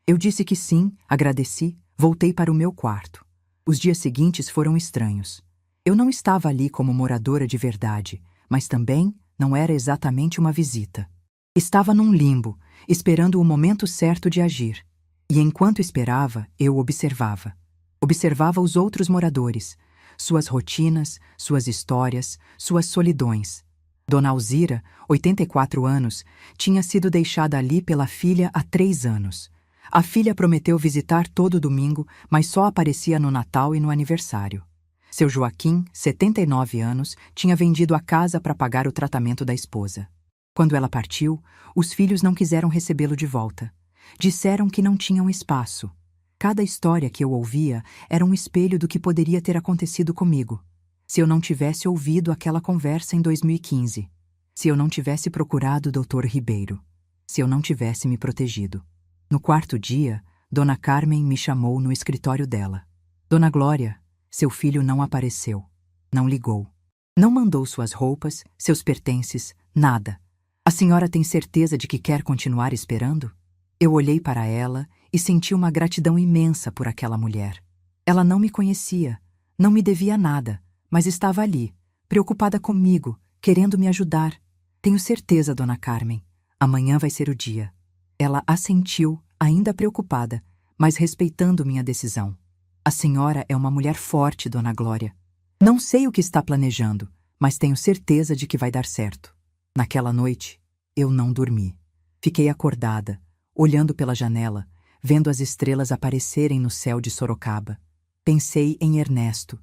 Eu disse que sim, agradeci, voltei para o meu quarto. Os dias seguintes foram estranhos. Eu não estava ali como moradora de verdade, mas também não era exatamente uma visita. Estava num limbo, esperando o momento certo de agir. E enquanto esperava, eu observava. Observava os outros moradores, suas rotinas, suas histórias, suas solidões. Dona Alzira, 84 anos, tinha sido deixada ali pela filha há 3 anos. A filha prometeu visitar todo domingo, mas só aparecia no Natal e no aniversário. Seu Joaquim, 79 anos, tinha vendido a casa para pagar o tratamento da esposa. Quando ela partiu, os filhos não quiseram recebê-lo de volta. Disseram que não tinham espaço. Cada história que eu ouvia era um espelho do que poderia ter acontecido comigo. Se eu não tivesse ouvido aquela conversa em 2015. Se eu não tivesse procurado o Dr. Ribeiro. Se eu não tivesse me protegido. No 4º dia, Dona Carmen me chamou no escritório dela. Dona Glória, seu filho não apareceu. Não ligou. Não mandou suas roupas, seus pertences, nada. A senhora tem certeza de que quer continuar esperando? Eu olhei para ela e senti uma gratidão imensa por aquela mulher. Ela não me conhecia, não me devia nada, mas estava ali, preocupada comigo, querendo me ajudar. Tenho certeza, Dona Carmen. Amanhã vai ser o dia. Ela assentiu, ainda preocupada, mas respeitando minha decisão. A senhora é uma mulher forte, Dona Glória. Não sei o que está planejando, mas tenho certeza de que vai dar certo. Naquela noite, eu não dormi. Fiquei acordada, olhando pela janela, vendo as estrelas aparecerem no céu de Sorocaba. Pensei em Ernesto,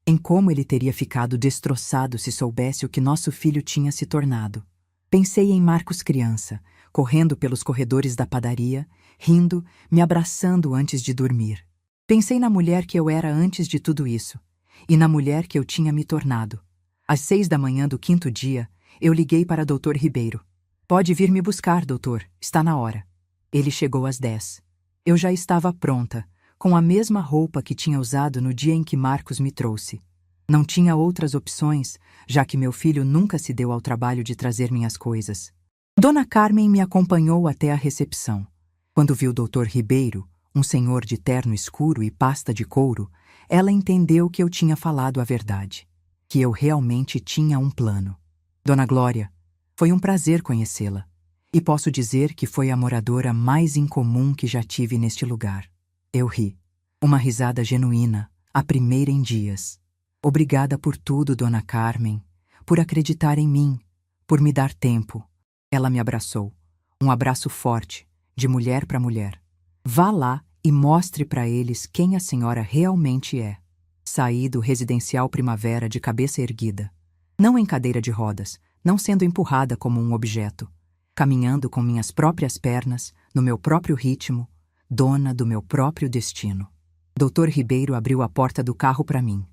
em como ele teria ficado destroçado se soubesse o que nosso filho tinha se tornado. Pensei em Marcos criança, correndo pelos corredores da padaria, rindo, me abraçando antes de dormir. Pensei na mulher que eu era antes de tudo isso, e na mulher que eu tinha me tornado. Às 6 da manhã do 5º dia, eu liguei para Dr. Ribeiro. Pode vir me buscar, doutor, está na hora. Ele chegou às 10. Eu já estava pronta, com a mesma roupa que tinha usado no dia em que Marcos me trouxe. Não tinha outras opções, já que meu filho nunca se deu ao trabalho de trazer minhas coisas. Dona Carmen me acompanhou até a recepção. Quando viu o Dr. Ribeiro, um senhor de terno escuro e pasta de couro, ela entendeu que eu tinha falado a verdade, que eu realmente tinha um plano. Dona Glória, foi um prazer conhecê-la. E posso dizer que foi a moradora mais incomum que já tive neste lugar. Eu ri. Uma risada genuína, a primeira em dias. Obrigada por tudo, Dona Carmen, por acreditar em mim, por me dar tempo. Ela me abraçou. Um abraço forte, de mulher para mulher. Vá lá e mostre para eles quem a senhora realmente é. Saí do residencial Primavera de cabeça erguida. Não em cadeira de rodas, não sendo empurrada como um objeto. Caminhando com minhas próprias pernas, no meu próprio ritmo, dona do meu próprio destino. Dr. Ribeiro abriu a porta do carro para mim.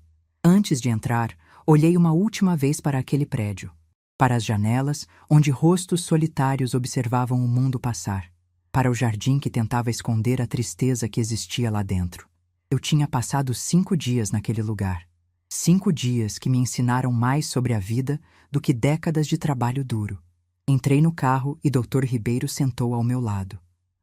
Antes de entrar, olhei uma última vez para aquele prédio. Para as janelas, onde rostos solitários observavam o mundo passar. Para o jardim que tentava esconder a tristeza que existia lá dentro. Eu tinha passado 5 dias naquele lugar. 5 dias que me ensinaram mais sobre a vida do que décadas de trabalho duro. Entrei no carro e Dr. Ribeiro sentou ao meu lado.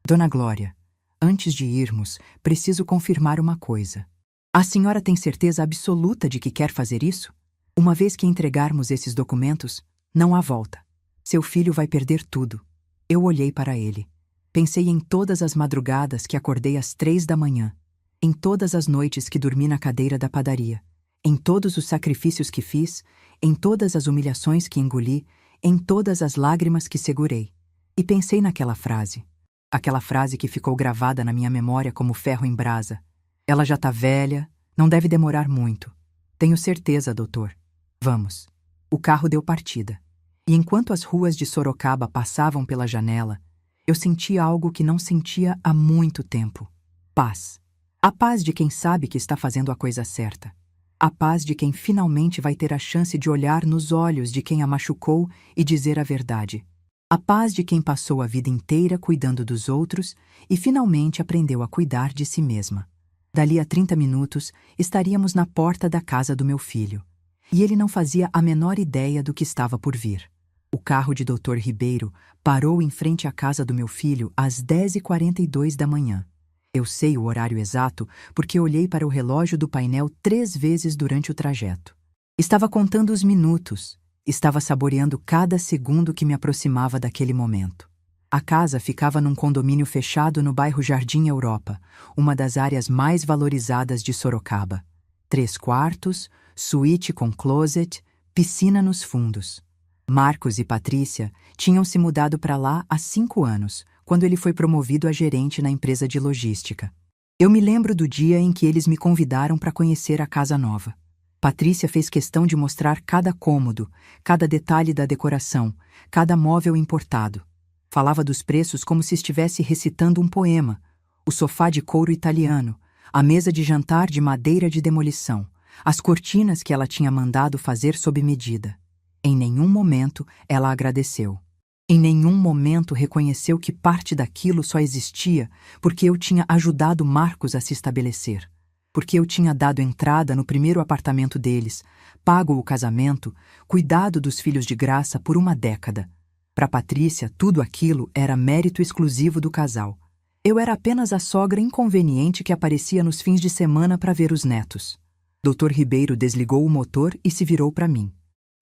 Dona Glória, antes de irmos, preciso confirmar uma coisa. A senhora tem certeza absoluta de que quer fazer isso? Uma vez que entregarmos esses documentos, não há volta. Seu filho vai perder tudo. Eu olhei para ele. Pensei em todas as madrugadas que acordei às 3 da manhã. Em todas as noites que dormi na cadeira da padaria. Em todos os sacrifícios que fiz, em todas as humilhações que engoli, em todas as lágrimas que segurei. E pensei naquela frase. Aquela frase que ficou gravada na minha memória como ferro em brasa. Ela já tá velha, não deve demorar muito. Tenho certeza, doutor. Vamos. O carro deu partida. E enquanto as ruas de Sorocaba passavam pela janela, eu sentia algo que não sentia há muito tempo. Paz. A paz de quem sabe que está fazendo a coisa certa. A paz de quem finalmente vai ter a chance de olhar nos olhos de quem a machucou e dizer a verdade. A paz de quem passou a vida inteira cuidando dos outros e finalmente aprendeu a cuidar de si mesma. Dali a 30 minutos, estaríamos na porta da casa do meu filho. E ele não fazia a menor ideia do que estava por vir. O carro de Dr. Ribeiro parou em frente à casa do meu filho às 10h42 da manhã. Eu sei o horário exato porque olhei para o relógio do painel 3 vezes durante o trajeto. Estava contando os minutos, estava saboreando cada segundo que me aproximava daquele momento. A casa ficava num condomínio fechado no bairro Jardim Europa, uma das áreas mais valorizadas de Sorocaba. 3 quartos, suíte com closet, piscina nos fundos. Marcos e Patrícia tinham se mudado para lá há 5 anos, quando ele foi promovido a gerente na empresa de logística. Eu me lembro do dia em que eles me convidaram para conhecer a casa nova. Patrícia fez questão de mostrar cada cômodo, cada detalhe da decoração, cada móvel importado. Falava dos preços como se estivesse recitando um poema. O sofá de couro italiano, a mesa de jantar de madeira de demolição, as cortinas que ela tinha mandado fazer sob medida. Em nenhum momento ela agradeceu. Em nenhum momento reconheceu que parte daquilo só existia porque eu tinha ajudado Marcos a se estabelecer. Porque eu tinha dado entrada no primeiro apartamento deles, pago o casamento, cuidado dos filhos de graça por 1 década. Para Patrícia, tudo aquilo era mérito exclusivo do casal. Eu era apenas a sogra inconveniente que aparecia nos fins de semana para ver os netos. Dr. Ribeiro desligou o motor e se virou para mim.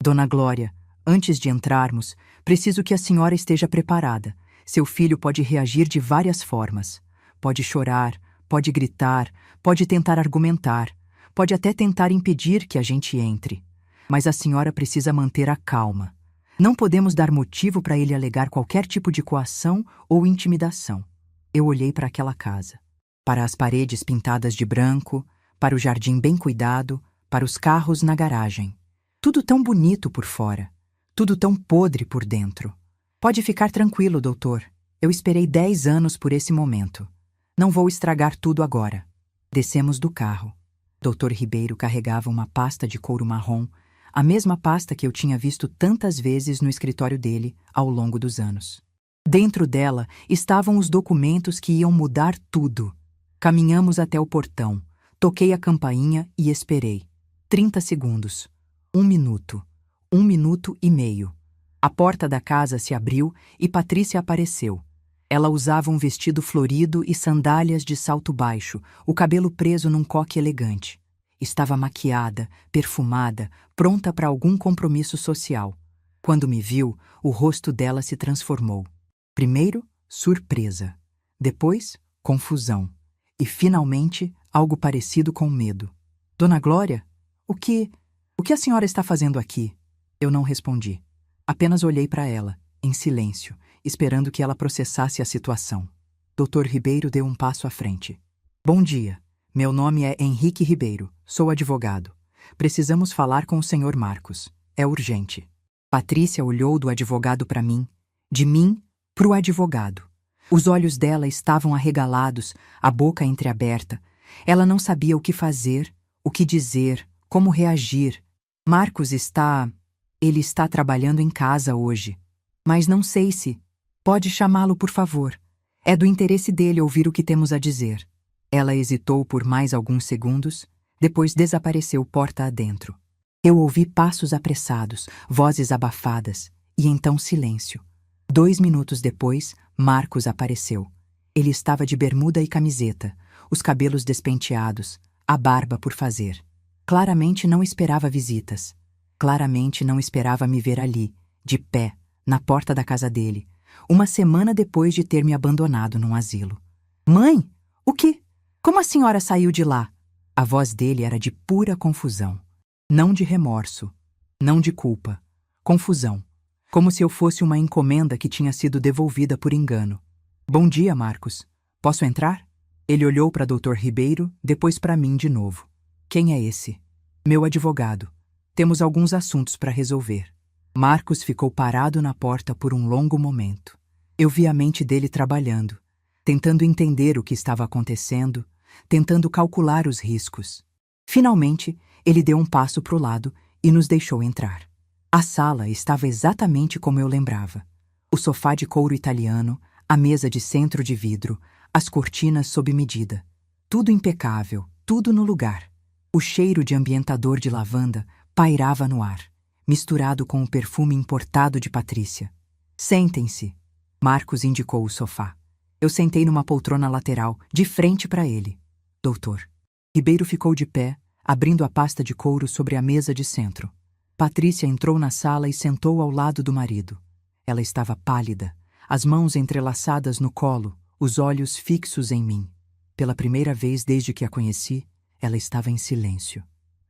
Dona Glória, antes de entrarmos, preciso que a senhora esteja preparada. Seu filho pode reagir de várias formas. Pode chorar, pode gritar, pode tentar argumentar, pode até tentar impedir que a gente entre. Mas a senhora precisa manter a calma. Não podemos dar motivo para ele alegar qualquer tipo de coação ou intimidação. Eu olhei para aquela casa. Para as paredes pintadas de branco, para o jardim bem cuidado, para os carros na garagem. Tudo tão bonito por fora. Tudo tão podre por dentro. Pode ficar tranquilo, doutor. Eu esperei 10 anos por esse momento. Não vou estragar tudo agora. Descemos do carro. Dr. Ribeiro carregava uma pasta de couro marrom, a mesma pasta que eu tinha visto tantas vezes no escritório dele ao longo dos anos. Dentro dela estavam os documentos que iam mudar tudo. Caminhamos até o portão, toquei a campainha e esperei. 30 segundos. 1 minuto. 1 minuto e meio. A porta da casa se abriu e Patrícia apareceu. Ela usava um vestido florido e sandálias de salto baixo, o cabelo preso num coque elegante. Estava maquiada, perfumada, pronta para algum compromisso social. Quando me viu, o rosto dela se transformou. Primeiro, surpresa. Depois, confusão. E, finalmente, algo parecido com medo. Dona Glória, o que a senhora está fazendo aqui? Eu não respondi. Apenas olhei para ela, em silêncio, esperando que ela processasse a situação. Dr. Ribeiro deu um passo à frente. Bom dia. Meu nome é Henrique Ribeiro. Sou advogado. Precisamos falar com o Sr. Marcos. É urgente. Patrícia olhou do advogado para mim, de mim para o advogado. Os olhos dela estavam arregalados, a boca entreaberta. Ela não sabia o que fazer, o que dizer, como reagir. Marcos está... Ele está trabalhando em casa hoje. Mas não sei se... Pode chamá-lo, por favor. É do interesse dele ouvir o que temos a dizer. Ela hesitou por mais alguns segundos, depois desapareceu porta adentro. Eu ouvi passos apressados, vozes abafadas, e então silêncio. 2 minutos depois, Marcos apareceu. Ele estava de bermuda e camiseta, os cabelos despenteados, a barba por fazer. Claramente não esperava visitas. Claramente não esperava me ver ali, de pé, na porta da casa dele, uma semana depois de ter me abandonado num asilo. Mãe, o quê? Como a senhora saiu de lá? A voz dele era de pura confusão. Não de remorso, não de culpa. Confusão. Como se eu fosse uma encomenda que tinha sido devolvida por engano. Bom dia, Marcos. Posso entrar? Ele olhou para Dr. Ribeiro, depois para mim de novo. Quem é esse? Meu advogado. Temos alguns assuntos para resolver. Marcos ficou parado na porta por um longo momento. Eu vi a mente dele trabalhando, tentando entender o que estava acontecendo, tentando calcular os riscos. Finalmente, ele deu um passo para o lado e nos deixou entrar. A sala estava exatamente como eu lembrava. O sofá de couro italiano, a mesa de centro de vidro, as cortinas sob medida. Tudo impecável, tudo no lugar. O cheiro de ambientador de lavanda pairava no ar, misturado com o perfume importado de Patrícia. Sentem-se. Marcos indicou o sofá. Eu sentei numa poltrona lateral, de frente para ele. Doutor. Ribeiro ficou de pé, abrindo a pasta de couro sobre a mesa de centro. Patrícia entrou na sala e sentou ao lado do marido. Ela estava pálida, as mãos entrelaçadas no colo, os olhos fixos em mim. Pela primeira vez desde que a conheci, ela estava em silêncio.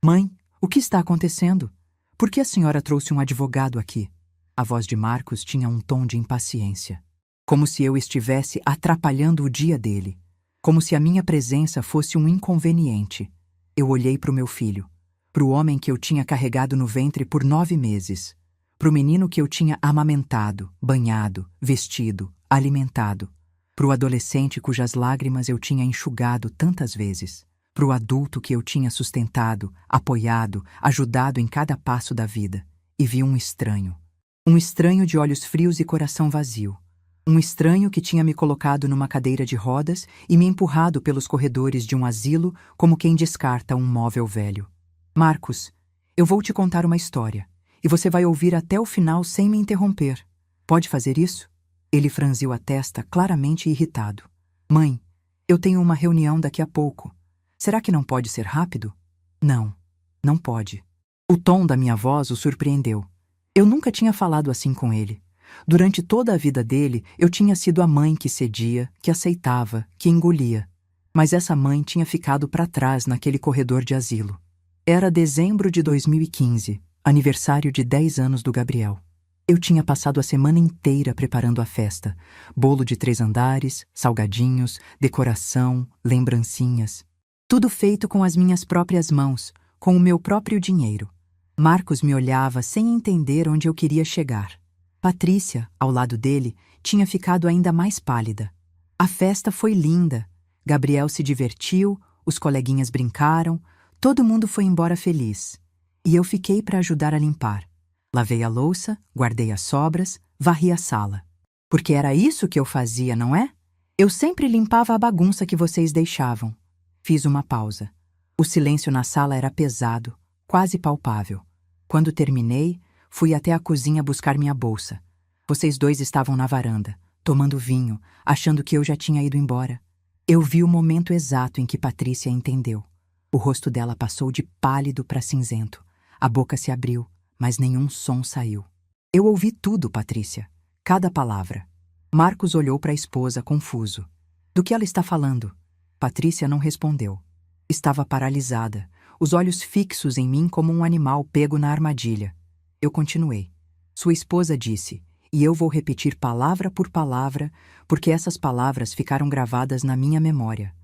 Mãe, o que está acontecendo? Por que a senhora trouxe um advogado aqui? A voz de Marcos tinha um tom de impaciência. Como se eu estivesse atrapalhando o dia dele. Como se a minha presença fosse um inconveniente. Eu olhei para o meu filho, para o homem que eu tinha carregado no ventre por 9 meses, para o menino que eu tinha amamentado, banhado, vestido, alimentado, para o adolescente cujas lágrimas eu tinha enxugado tantas vezes, para o adulto que eu tinha sustentado, apoiado, ajudado em cada passo da vida, e vi um estranho de olhos frios e coração vazio. Um estranho que tinha me colocado numa cadeira de rodas e me empurrado pelos corredores de um asilo como quem descarta um móvel velho. Marcos, eu vou te contar uma história, e você vai ouvir até o final sem me interromper. Pode fazer isso? Ele franziu a testa, claramente irritado. Mãe, eu tenho uma reunião daqui a pouco. Será que não pode ser rápido? Não, não pode. O tom da minha voz o surpreendeu. Eu nunca tinha falado assim com ele. Durante toda a vida dele, eu tinha sido a mãe que cedia, que aceitava, que engolia. Mas essa mãe tinha ficado para trás naquele corredor de asilo. Era dezembro de 2015, aniversário de 10 anos do Gabriel. Eu tinha passado a semana inteira preparando a festa. Bolo de 3 andares, salgadinhos, decoração, lembrancinhas. Tudo feito com as minhas próprias mãos, com o meu próprio dinheiro. Marcos me olhava sem entender onde eu queria chegar. Patrícia, ao lado dele, tinha ficado ainda mais pálida. A festa foi linda. Gabriel se divertiu, os coleguinhas brincaram, todo mundo foi embora feliz. E eu fiquei para ajudar a limpar. Lavei a louça, guardei as sobras, varri a sala. Porque era isso que eu fazia, não é? Eu sempre limpava a bagunça que vocês deixavam. Fiz uma pausa. O silêncio na sala era pesado, quase palpável. Quando terminei, fui até a cozinha buscar minha bolsa. Vocês dois estavam na varanda, tomando vinho, achando que eu já tinha ido embora. Eu vi o momento exato em que Patrícia entendeu. O rosto dela passou de pálido para cinzento. A boca se abriu, mas nenhum som saiu. Eu ouvi tudo, Patrícia. Cada palavra. Marcos olhou para a esposa, confuso. Do que ela está falando? Patrícia não respondeu. Estava paralisada, os olhos fixos em mim como um animal pego na armadilha. Eu continuei. Sua esposa disse, e eu vou repetir palavra por palavra, porque essas palavras ficaram gravadas na minha memória.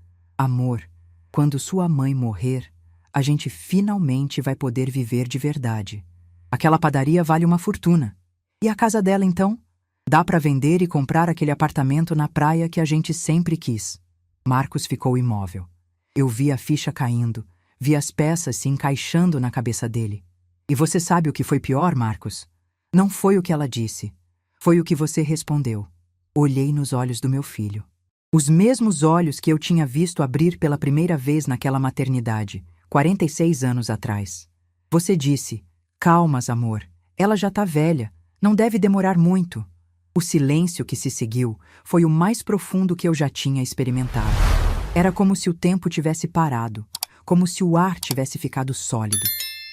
Amor, quando sua mãe morrer, a gente finalmente vai poder viver de verdade. Aquela padaria vale uma fortuna. E a casa dela, então? Dá para vender e comprar aquele apartamento na praia que a gente sempre quis. Marcos ficou imóvel. Eu vi a ficha caindo, vi as peças se encaixando na cabeça dele. E você sabe o que foi pior, Marcos? Não foi o que ela disse. Foi o que você respondeu. Olhei nos olhos do meu filho. Os mesmos olhos que eu tinha visto abrir pela primeira vez naquela maternidade, 46 anos atrás. Você disse: calmas, amor, ela já tá velha, não deve demorar muito. O silêncio que se seguiu foi o mais profundo que eu já tinha experimentado. Era como se o tempo tivesse parado, como se o ar tivesse ficado sólido.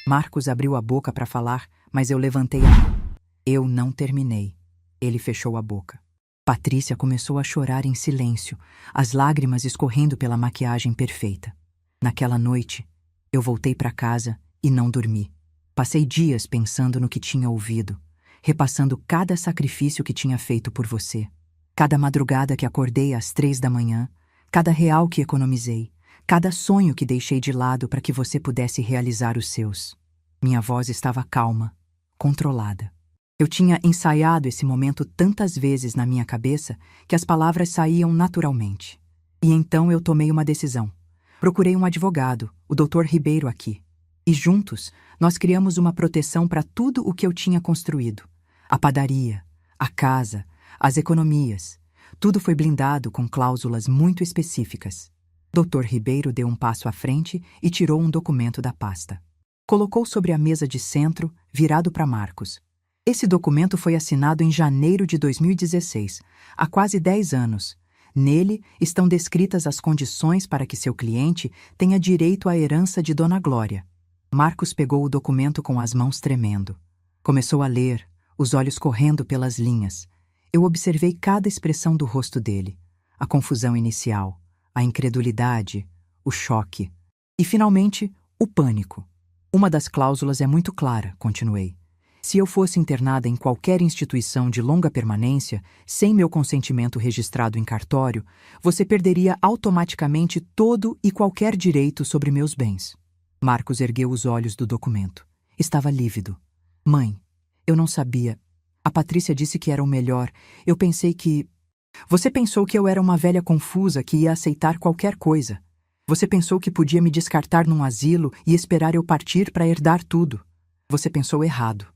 Marcos abriu a boca para falar, mas eu levantei a mão. Eu não terminei. Ele fechou a boca. Patrícia começou a chorar em silêncio, as lágrimas escorrendo pela maquiagem perfeita. Naquela noite, eu voltei para casa e não dormi. Passei dias pensando no que tinha ouvido, repassando cada sacrifício que tinha feito por você. Cada madrugada que acordei às 3 da manhã, cada real que economizei, cada sonho que deixei de lado para que você pudesse realizar os seus. Minha voz estava calma, controlada. Eu tinha ensaiado esse momento tantas vezes na minha cabeça que as palavras saíam naturalmente. E então eu tomei uma decisão. Procurei um advogado, o Dr. Ribeiro aqui. E juntos, nós criamos uma proteção para tudo o que eu tinha construído. A padaria, a casa, as economias. Tudo foi blindado com cláusulas muito específicas. Dr. Ribeiro deu um passo à frente e tirou um documento da pasta. Colocou sobre a mesa de centro, virado para Marcos. Esse documento foi assinado em janeiro de 2016, há quase 10 anos. Nele estão descritas as condições para que seu cliente tenha direito à herança de Dona Glória. Marcos pegou o documento com as mãos tremendo. Começou a ler, os olhos correndo pelas linhas. Eu observei cada expressão do rosto dele. A confusão inicial, a incredulidade, o choque. E, finalmente, o pânico. Uma das cláusulas é muito clara, continuei. Se eu fosse internada em qualquer instituição de longa permanência, sem meu consentimento registrado em cartório, você perderia automaticamente todo e qualquer direito sobre meus bens. Marcos ergueu os olhos do documento. Estava lívido. Mãe, eu não sabia. A Patrícia disse que era o melhor. Eu pensei que... Você pensou que eu era uma velha confusa que ia aceitar qualquer coisa. Você pensou que podia me descartar num asilo e esperar eu partir para herdar tudo. Você pensou errado.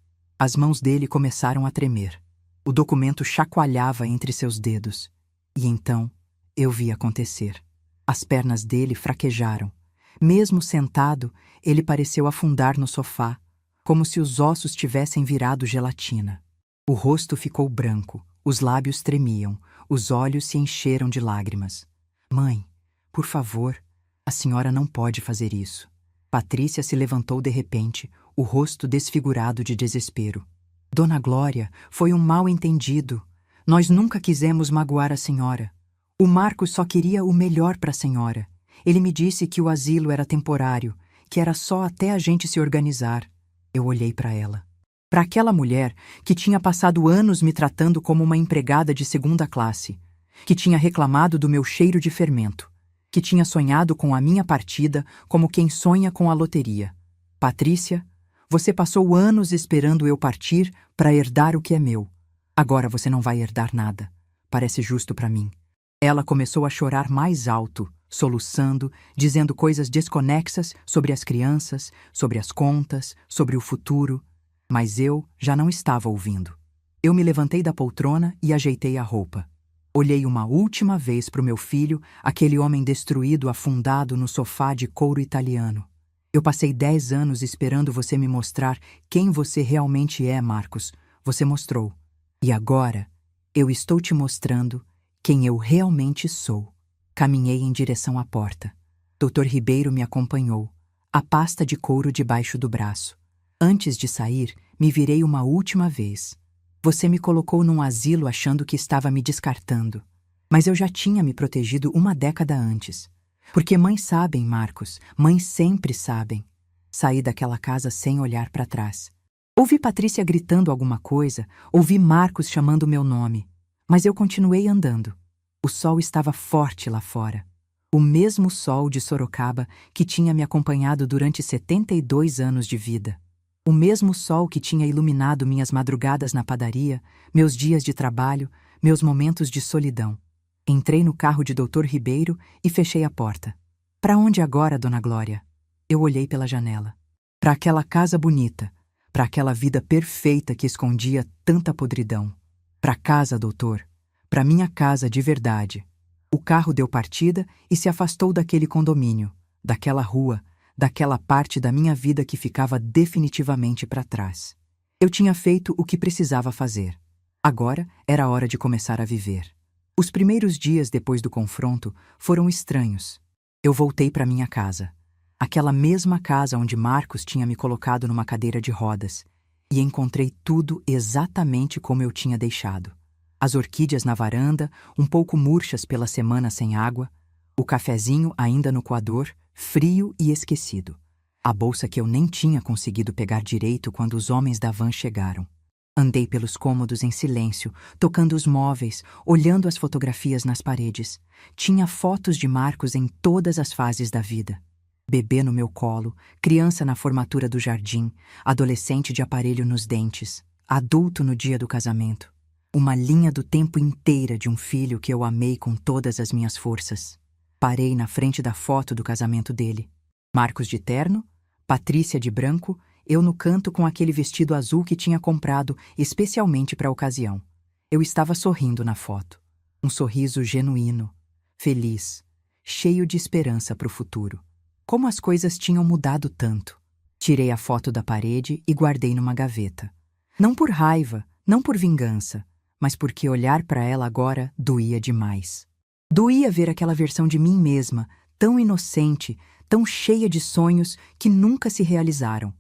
As mãos dele começaram a tremer. O documento chacoalhava entre seus dedos. E então, eu vi acontecer. As pernas dele fraquejaram. Mesmo sentado, ele pareceu afundar no sofá, como se os ossos tivessem virado gelatina. O rosto ficou branco, os lábios tremiam, os olhos se encheram de lágrimas. Mãe, por favor, a senhora não pode fazer isso. Patrícia se levantou de repente, o rosto desfigurado de desespero. Dona Glória, foi um mal-entendido. Nós nunca quisemos magoar a senhora. O Marcos só queria o melhor para a senhora. Ele me disse que o asilo era temporário, que era só até a gente se organizar. Eu olhei para ela. Para aquela mulher que tinha passado anos me tratando como uma empregada de segunda classe, que tinha reclamado do meu cheiro de fermento, que tinha sonhado com a minha partida como quem sonha com a loteria. Patrícia, você passou anos esperando eu partir para herdar o que é meu. Agora você não vai herdar nada. Parece justo para mim. Ela começou a chorar mais alto, soluçando, dizendo coisas desconexas sobre as crianças, sobre as contas, sobre o futuro. Mas eu já não estava ouvindo. Eu me levantei da poltrona e ajeitei a roupa. Olhei uma última vez para o meu filho, aquele homem destruído afundado no sofá de couro italiano. Eu passei 10 anos esperando você me mostrar quem você realmente é, Marcos. Você mostrou. E agora, eu estou te mostrando quem eu realmente sou. Caminhei em direção à porta. Dr. Ribeiro me acompanhou, a pasta de couro debaixo do braço. Antes de sair, me virei uma última vez. Você me colocou num asilo achando que estava me descartando. Mas eu já tinha me protegido uma década antes. Porque mães sabem, Marcos, mães sempre sabem. Saí daquela casa sem olhar para trás. Ouvi Patrícia gritando alguma coisa, ouvi Marcos chamando meu nome. Mas eu continuei andando. O sol estava forte lá fora. O mesmo sol de Sorocaba que tinha me acompanhado durante 72 anos de vida. O mesmo sol que tinha iluminado minhas madrugadas na padaria, meus dias de trabalho, meus momentos de solidão. Entrei no carro de Dr. Ribeiro e fechei a porta. Para onde agora, Dona Glória? Eu olhei pela janela. Para aquela casa bonita, para aquela vida perfeita que escondia tanta podridão. Para casa, doutor. Para minha casa de verdade. O carro deu partida e se afastou daquele condomínio, daquela rua, daquela parte da minha vida que ficava definitivamente para trás. Eu tinha feito o que precisava fazer. Agora era hora de começar a viver. Os primeiros dias depois do confronto foram estranhos. Eu voltei para minha casa. Aquela mesma casa onde Marcos tinha me colocado numa cadeira de rodas, e encontrei tudo exatamente como eu tinha deixado. As orquídeas na varanda, um pouco murchas pela semana sem água, o cafezinho ainda no coador, frio e esquecido. A bolsa que eu nem tinha conseguido pegar direito quando os homens da van chegaram. Andei pelos cômodos em silêncio, tocando os móveis, olhando as fotografias nas paredes. Tinha fotos de Marcos em todas as fases da vida. Bebê no meu colo, criança na formatura do jardim, adolescente de aparelho nos dentes, adulto no dia do casamento. Uma linha do tempo inteira de um filho que eu amei com todas as minhas forças. Parei na frente da foto do casamento dele. Marcos de terno, Patrícia de branco, eu no canto com aquele vestido azul que tinha comprado especialmente para a ocasião. Eu estava sorrindo na foto. Um sorriso genuíno, feliz, cheio de esperança para o futuro. Como as coisas tinham mudado tanto. Tirei a foto da parede e guardei numa gaveta. Não por raiva, não por vingança, mas porque olhar para ela agora doía demais. Doía ver aquela versão de mim mesma, tão inocente, tão cheia de sonhos que nunca se realizaram.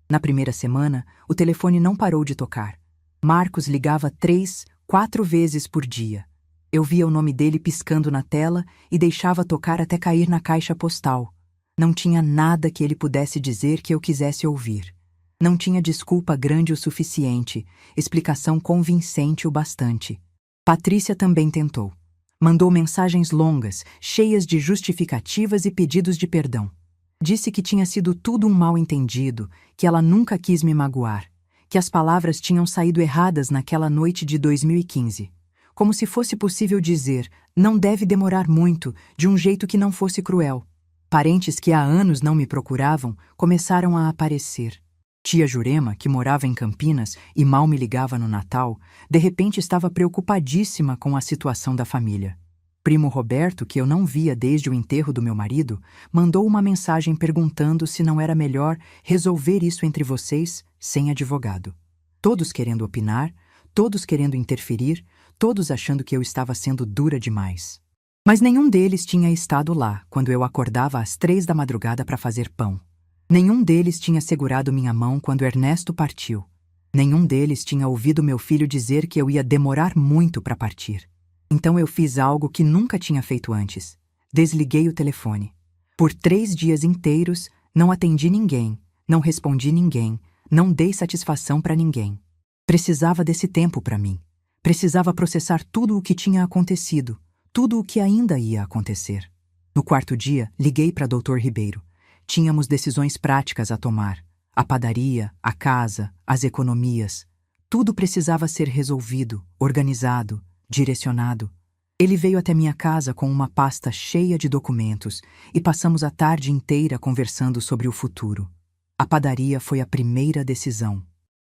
Na primeira semana, o telefone não parou de tocar. Marcos ligava 3, 4 vezes por dia. Eu via o nome dele piscando na tela e deixava tocar até cair na caixa postal. Não tinha nada que ele pudesse dizer que eu quisesse ouvir. Não tinha desculpa grande o suficiente, explicação convincente o bastante. Patrícia também tentou. Mandou mensagens longas, cheias de justificativas e pedidos de perdão. Disse que tinha sido tudo um mal-entendido, que ela nunca quis me magoar, que as palavras tinham saído erradas naquela noite de 2015. Como se fosse possível dizer, não deve demorar muito, de um jeito que não fosse cruel. Parentes que há anos não me procuravam começaram a aparecer. Tia Jurema, que morava em Campinas e mal me ligava no Natal, de repente estava preocupadíssima com a situação da família. Primo Roberto, que eu não via desde o enterro do meu marido, mandou uma mensagem perguntando se não era melhor resolver isso entre vocês sem advogado. Todos querendo opinar, todos querendo interferir, todos achando que eu estava sendo dura demais. Mas nenhum deles tinha estado lá quando eu acordava às 3 da madrugada para fazer pão. Nenhum deles tinha segurado minha mão quando Ernesto partiu. Nenhum deles tinha ouvido meu filho dizer que eu ia demorar muito para partir. Então eu fiz algo que nunca tinha feito antes. Desliguei o telefone. Por 3 dias inteiros, não atendi ninguém, não respondi ninguém, não dei satisfação para ninguém. Precisava desse tempo para mim. Precisava processar tudo o que tinha acontecido, tudo o que ainda ia acontecer. No 4º dia, liguei para Dr. Ribeiro. Tínhamos decisões práticas a tomar. A padaria, a casa, as economias. Tudo precisava ser resolvido, organizado, direcionado. Ele veio até minha casa com uma pasta cheia de documentos e passamos a tarde inteira conversando sobre o futuro. A padaria foi a primeira decisão.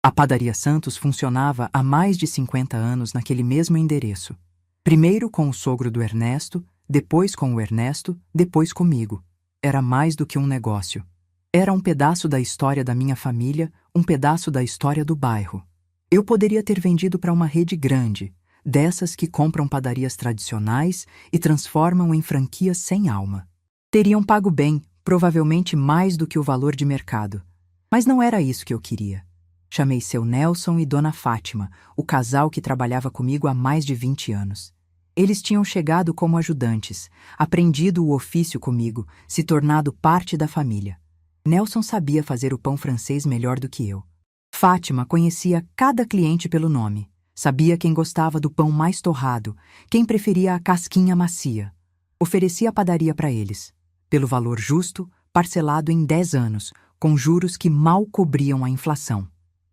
A Padaria Santos funcionava há mais de 50 anos naquele mesmo endereço. Primeiro com o sogro do Ernesto, depois com o Ernesto, depois comigo. Era mais do que um negócio. Era um pedaço da história da minha família, um pedaço da história do bairro. Eu poderia ter vendido para uma rede grande, dessas que compram padarias tradicionais e transformam em franquias sem alma. Teriam pago bem, provavelmente mais do que o valor de mercado. Mas não era isso que eu queria. Chamei seu Nelson e Dona Fátima, o casal que trabalhava comigo há mais de 20 anos. Eles tinham chegado como ajudantes, aprendido o ofício comigo, se tornado parte da família. Nelson sabia fazer o pão francês melhor do que eu. Fátima conhecia cada cliente pelo nome. Sabia quem gostava do pão mais torrado, quem preferia a casquinha macia. Ofereci a padaria para eles, pelo valor justo, parcelado em 10 anos, com juros que mal cobriam a inflação.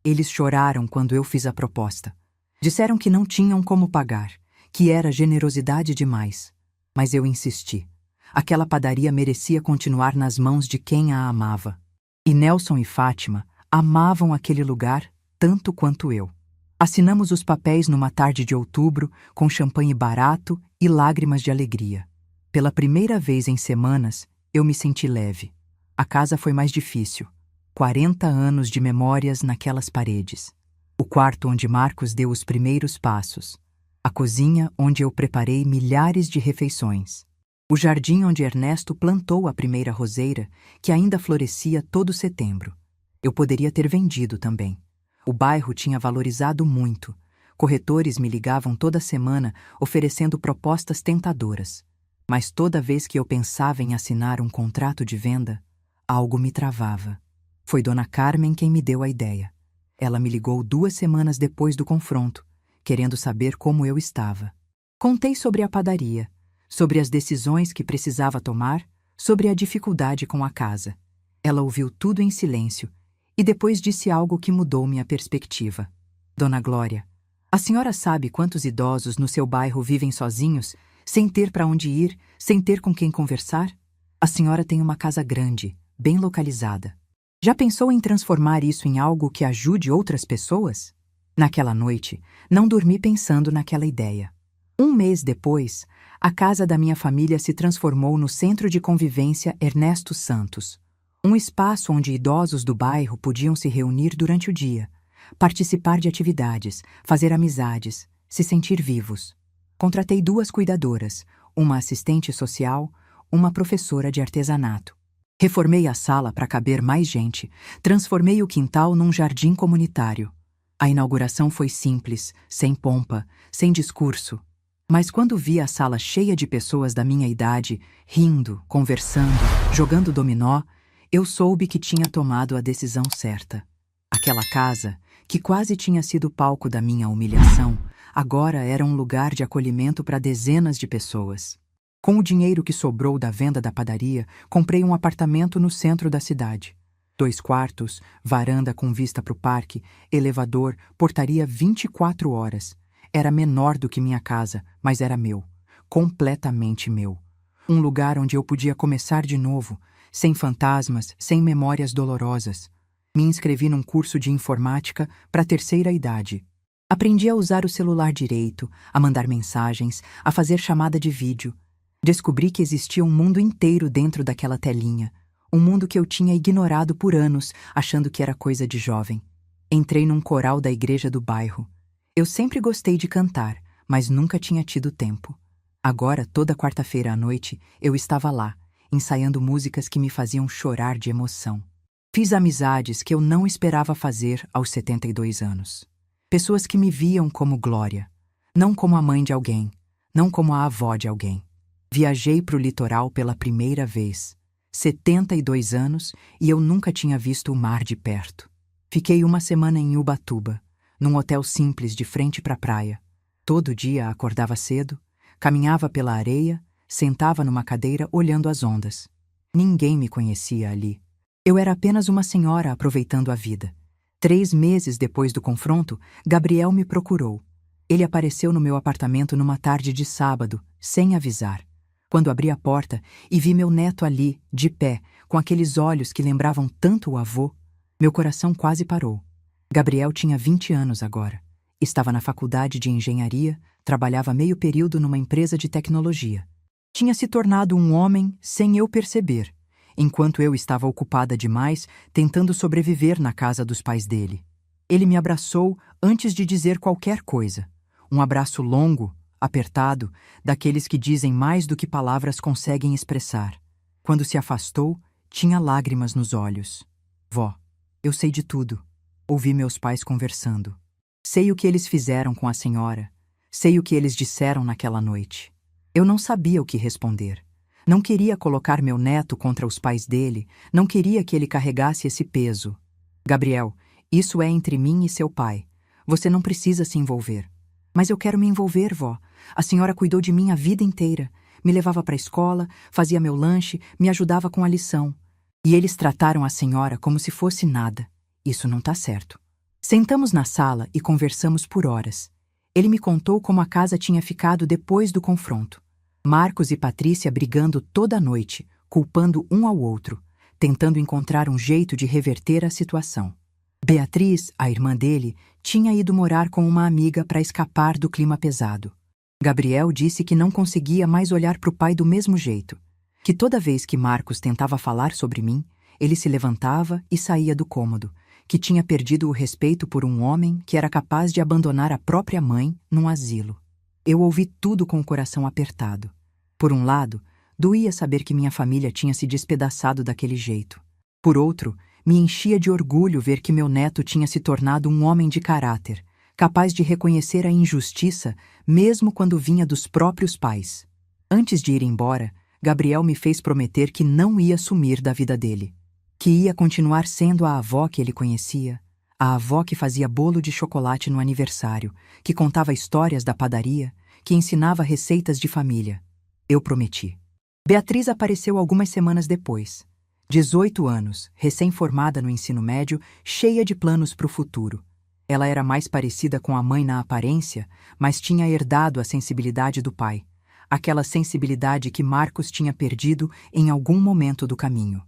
Eles choraram quando eu fiz a proposta. Disseram que não tinham como pagar, que era generosidade demais. Mas eu insisti. Aquela padaria merecia continuar nas mãos de quem a amava. E Nelson e Fátima amavam aquele lugar tanto quanto eu. Assinamos os papéis numa tarde de outubro, com champanhe barato e lágrimas de alegria. Pela primeira vez em semanas, eu me senti leve. A casa foi mais difícil. 40 anos de memórias naquelas paredes. O quarto onde Marcos deu os primeiros passos. A cozinha onde eu preparei milhares de refeições. O jardim onde Ernesto plantou a primeira roseira, que ainda florescia todo setembro. Eu poderia ter vendido também. O bairro tinha valorizado muito. Corretores me ligavam toda semana oferecendo propostas tentadoras. Mas toda vez que eu pensava em assinar um contrato de venda, algo me travava. Foi Dona Carmen quem me deu a ideia. Ela me ligou 2 semanas depois do confronto, querendo saber como eu estava. Contei sobre a padaria, sobre as decisões que precisava tomar, sobre a dificuldade com a casa. Ela ouviu tudo em silêncio e depois disse algo que mudou minha perspectiva. Dona Glória, a senhora sabe quantos idosos no seu bairro vivem sozinhos, sem ter para onde ir, sem ter com quem conversar? A senhora tem uma casa grande, bem localizada. Já pensou em transformar isso em algo que ajude outras pessoas? Naquela noite, não dormi pensando naquela ideia. 1 mês depois, a casa da minha família se transformou no Centro de Convivência Ernesto Santos, um espaço onde idosos do bairro podiam se reunir durante o dia, participar de atividades, fazer amizades, se sentir vivos. Contratei 2 cuidadoras, uma assistente social, uma professora de artesanato. Reformei a sala para caber mais gente, transformei o quintal num jardim comunitário. A inauguração foi simples, sem pompa, sem discurso. Mas quando vi a sala cheia de pessoas da minha idade, rindo, conversando, jogando dominó, eu soube que tinha tomado a decisão certa. Aquela casa, que quase tinha sido palco da minha humilhação, agora era um lugar de acolhimento para dezenas de pessoas. Com o dinheiro que sobrou da venda da padaria, comprei um apartamento no centro da cidade. 2 quartos, varanda com vista para o parque, elevador, portaria 24 horas. Era menor do que minha casa, mas era meu. Completamente meu. Um lugar onde eu podia começar de novo, sem fantasmas, sem memórias dolorosas. Me inscrevi num curso de informática para a 3ª idade. Aprendi a usar o celular direito, a mandar mensagens, a fazer chamada de vídeo. Descobri que existia um mundo inteiro dentro daquela telinha. Um mundo que eu tinha ignorado por anos, achando que era coisa de jovem. Entrei num coral da igreja do bairro. Eu sempre gostei de cantar, mas nunca tinha tido tempo. Agora, toda quarta-feira à noite, eu estava lá, ensaiando músicas que me faziam chorar de emoção. Fiz amizades que eu não esperava fazer aos 72 anos. Pessoas que me viam como Glória, não como a mãe de alguém, não como a avó de alguém. Viajei para o litoral pela primeira vez. 72 anos e eu nunca tinha visto o mar de perto. Fiquei 1 semana em Ubatuba, num hotel simples de frente para a praia. Todo dia acordava cedo, caminhava pela areia, sentava numa cadeira olhando as ondas. Ninguém me conhecia ali. Eu era apenas uma senhora aproveitando a vida. 3 meses depois do confronto, Gabriel me procurou. Ele apareceu no meu apartamento numa tarde de sábado, sem avisar. Quando abri a porta e vi meu neto ali, de pé, com aqueles olhos que lembravam tanto o avô, meu coração quase parou. Gabriel tinha 20 anos agora. Estava na faculdade de engenharia, trabalhava meio período numa empresa de tecnologia. Tinha se tornado um homem sem eu perceber, enquanto eu estava ocupada demais tentando sobreviver na casa dos pais dele. Ele me abraçou antes de dizer qualquer coisa. Um abraço longo, apertado, daqueles que dizem mais do que palavras conseguem expressar. Quando se afastou, tinha lágrimas nos olhos. Vó, eu sei de tudo. Ouvi meus pais conversando. Sei o que eles fizeram com a senhora. Sei o que eles disseram naquela noite. Eu não sabia o que responder. Não queria colocar meu neto contra os pais dele, não queria que ele carregasse esse peso. Gabriel, isso é entre mim e seu pai. Você não precisa se envolver. Mas eu quero me envolver, vó. A senhora cuidou de mim a vida inteira. me levava para a escola, fazia meu lanche, me ajudava com a lição. E eles trataram a senhora como se fosse nada. Isso não tá certo. Sentamos na sala e conversamos por horas. Ele me contou como a casa tinha ficado depois do confronto. Marcos e Patrícia brigando toda a noite, culpando um ao outro, tentando encontrar um jeito de reverter a situação. Beatriz, a irmã dele, tinha ido morar com uma amiga para escapar do clima pesado. Gabriel disse que não conseguia mais olhar para o pai do mesmo jeito, que toda vez que Marcos tentava falar sobre mim, ele se levantava e saía do cômodo, que tinha perdido o respeito por um homem que era capaz de abandonar a própria mãe num asilo. Eu ouvi tudo com o coração apertado. Por um lado, doía saber que minha família tinha se despedaçado daquele jeito. Por outro, me enchia de orgulho ver que meu neto tinha se tornado um homem de caráter, capaz de reconhecer a injustiça mesmo quando vinha dos próprios pais. Antes de ir embora, Gabriel me fez prometer que não ia sumir da vida dele, que ia continuar sendo a avó que ele conhecia, a avó que fazia bolo de chocolate no aniversário, que contava histórias da padaria, que ensinava receitas de família. Eu prometi. Beatriz apareceu algumas semanas depois. 18 anos, recém-formada no ensino médio, cheia de planos para o futuro. Ela era mais parecida com a mãe na aparência, mas tinha herdado a sensibilidade do pai. Aquela sensibilidade que Marcos tinha perdido em algum momento do caminho.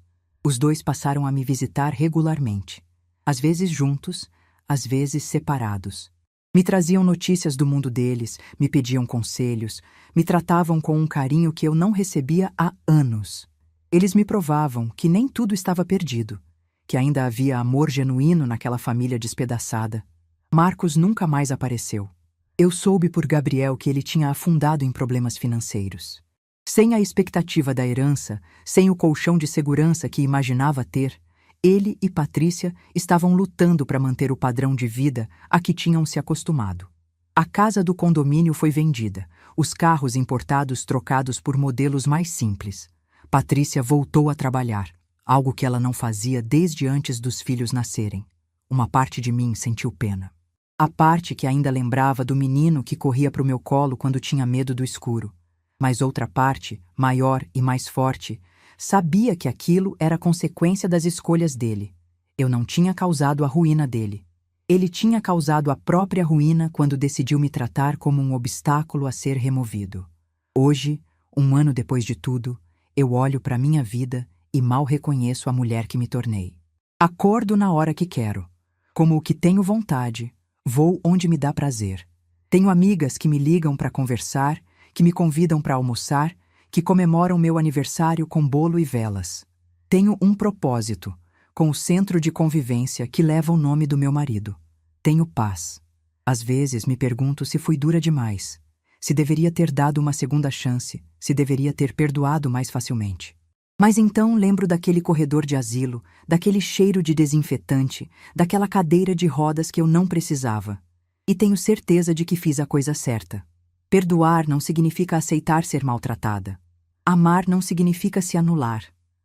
Os dois passaram a me visitar regularmente. Às vezes juntos, às vezes separados. Me traziam notícias do mundo deles, me pediam conselhos, me tratavam com um carinho que eu não recebia há anos. Eles me provavam que nem tudo estava perdido, que ainda havia amor genuíno naquela família despedaçada. Marcos nunca mais apareceu. Eu soube por Gabriel que ele tinha afundado em problemas financeiros. Sem a expectativa da herança, sem o colchão de segurança que imaginava ter, ele e Patrícia estavam lutando para manter o padrão de vida a que tinham se acostumado. A casa do condomínio foi vendida, os carros importados trocados por modelos mais simples. Patrícia voltou a trabalhar, algo que ela não fazia desde antes dos filhos nascerem. Uma parte de mim sentiu pena. A parte que ainda lembrava do menino que corria para o meu colo quando tinha medo do escuro. Mas outra parte, maior e mais forte, sabia que aquilo era consequência das escolhas dele. Eu não tinha causado a ruína dele. Ele tinha causado a própria ruína quando decidiu me tratar como um obstáculo a ser removido. Hoje, 1 ano depois de tudo, eu olho para minha vida e mal reconheço a mulher que me tornei. Acordo na hora que quero. Como o que tenho vontade, vou onde me dá prazer. Tenho amigas que me ligam para conversar, que me convidam para almoçar, que comemoram meu aniversário com bolo e velas. Tenho um propósito, com o centro de convivência que leva o nome do meu marido. Tenho paz. Às vezes me pergunto se fui dura demais, se deveria ter dado uma segunda chance, se deveria ter perdoado mais facilmente. Mas então lembro daquele corredor de asilo, daquele cheiro de desinfetante, daquela cadeira de rodas que eu não precisava. E tenho certeza de que fiz a coisa certa. Perdoar não significa aceitar ser maltratada. Amar não significa se anular.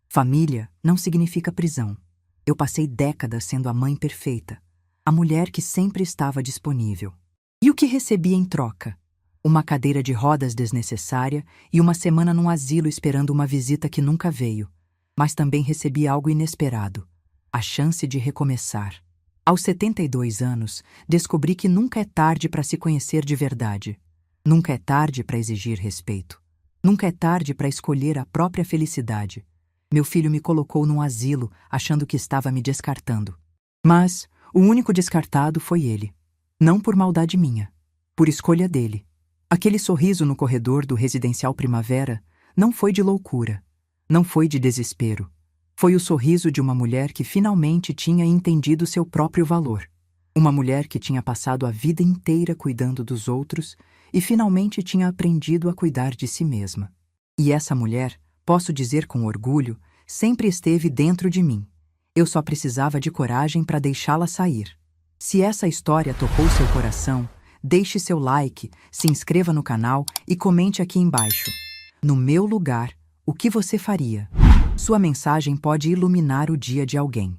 Família não significa prisão. Eu passei décadas sendo a mãe perfeita, a mulher que sempre estava disponível. E o que recebi em troca? Uma cadeira de rodas desnecessária e uma semana num asilo esperando uma visita que nunca veio. Mas também recebi algo inesperado: a chance de recomeçar. Aos 72 anos, descobri que nunca é tarde para se conhecer de verdade. Nunca é tarde para exigir respeito. Nunca é tarde para escolher a própria felicidade. Meu filho me colocou num asilo, achando que estava me descartando. Mas o único descartado foi ele. Não por maldade minha, por escolha dele. Aquele sorriso no corredor do Residencial Primavera não foi de loucura, não foi de desespero. Foi o sorriso de uma mulher que finalmente tinha entendido seu próprio valor. Uma mulher que tinha passado a vida inteira cuidando dos outros e finalmente tinha aprendido a cuidar de si mesma. E essa mulher, posso dizer com orgulho, sempre esteve dentro de mim. Eu só precisava de coragem para deixá-la sair. Se essa história tocou seu coração, deixe seu like, se inscreva no canal e comente aqui embaixo. No meu lugar, o que você faria? Sua mensagem pode iluminar o dia de alguém.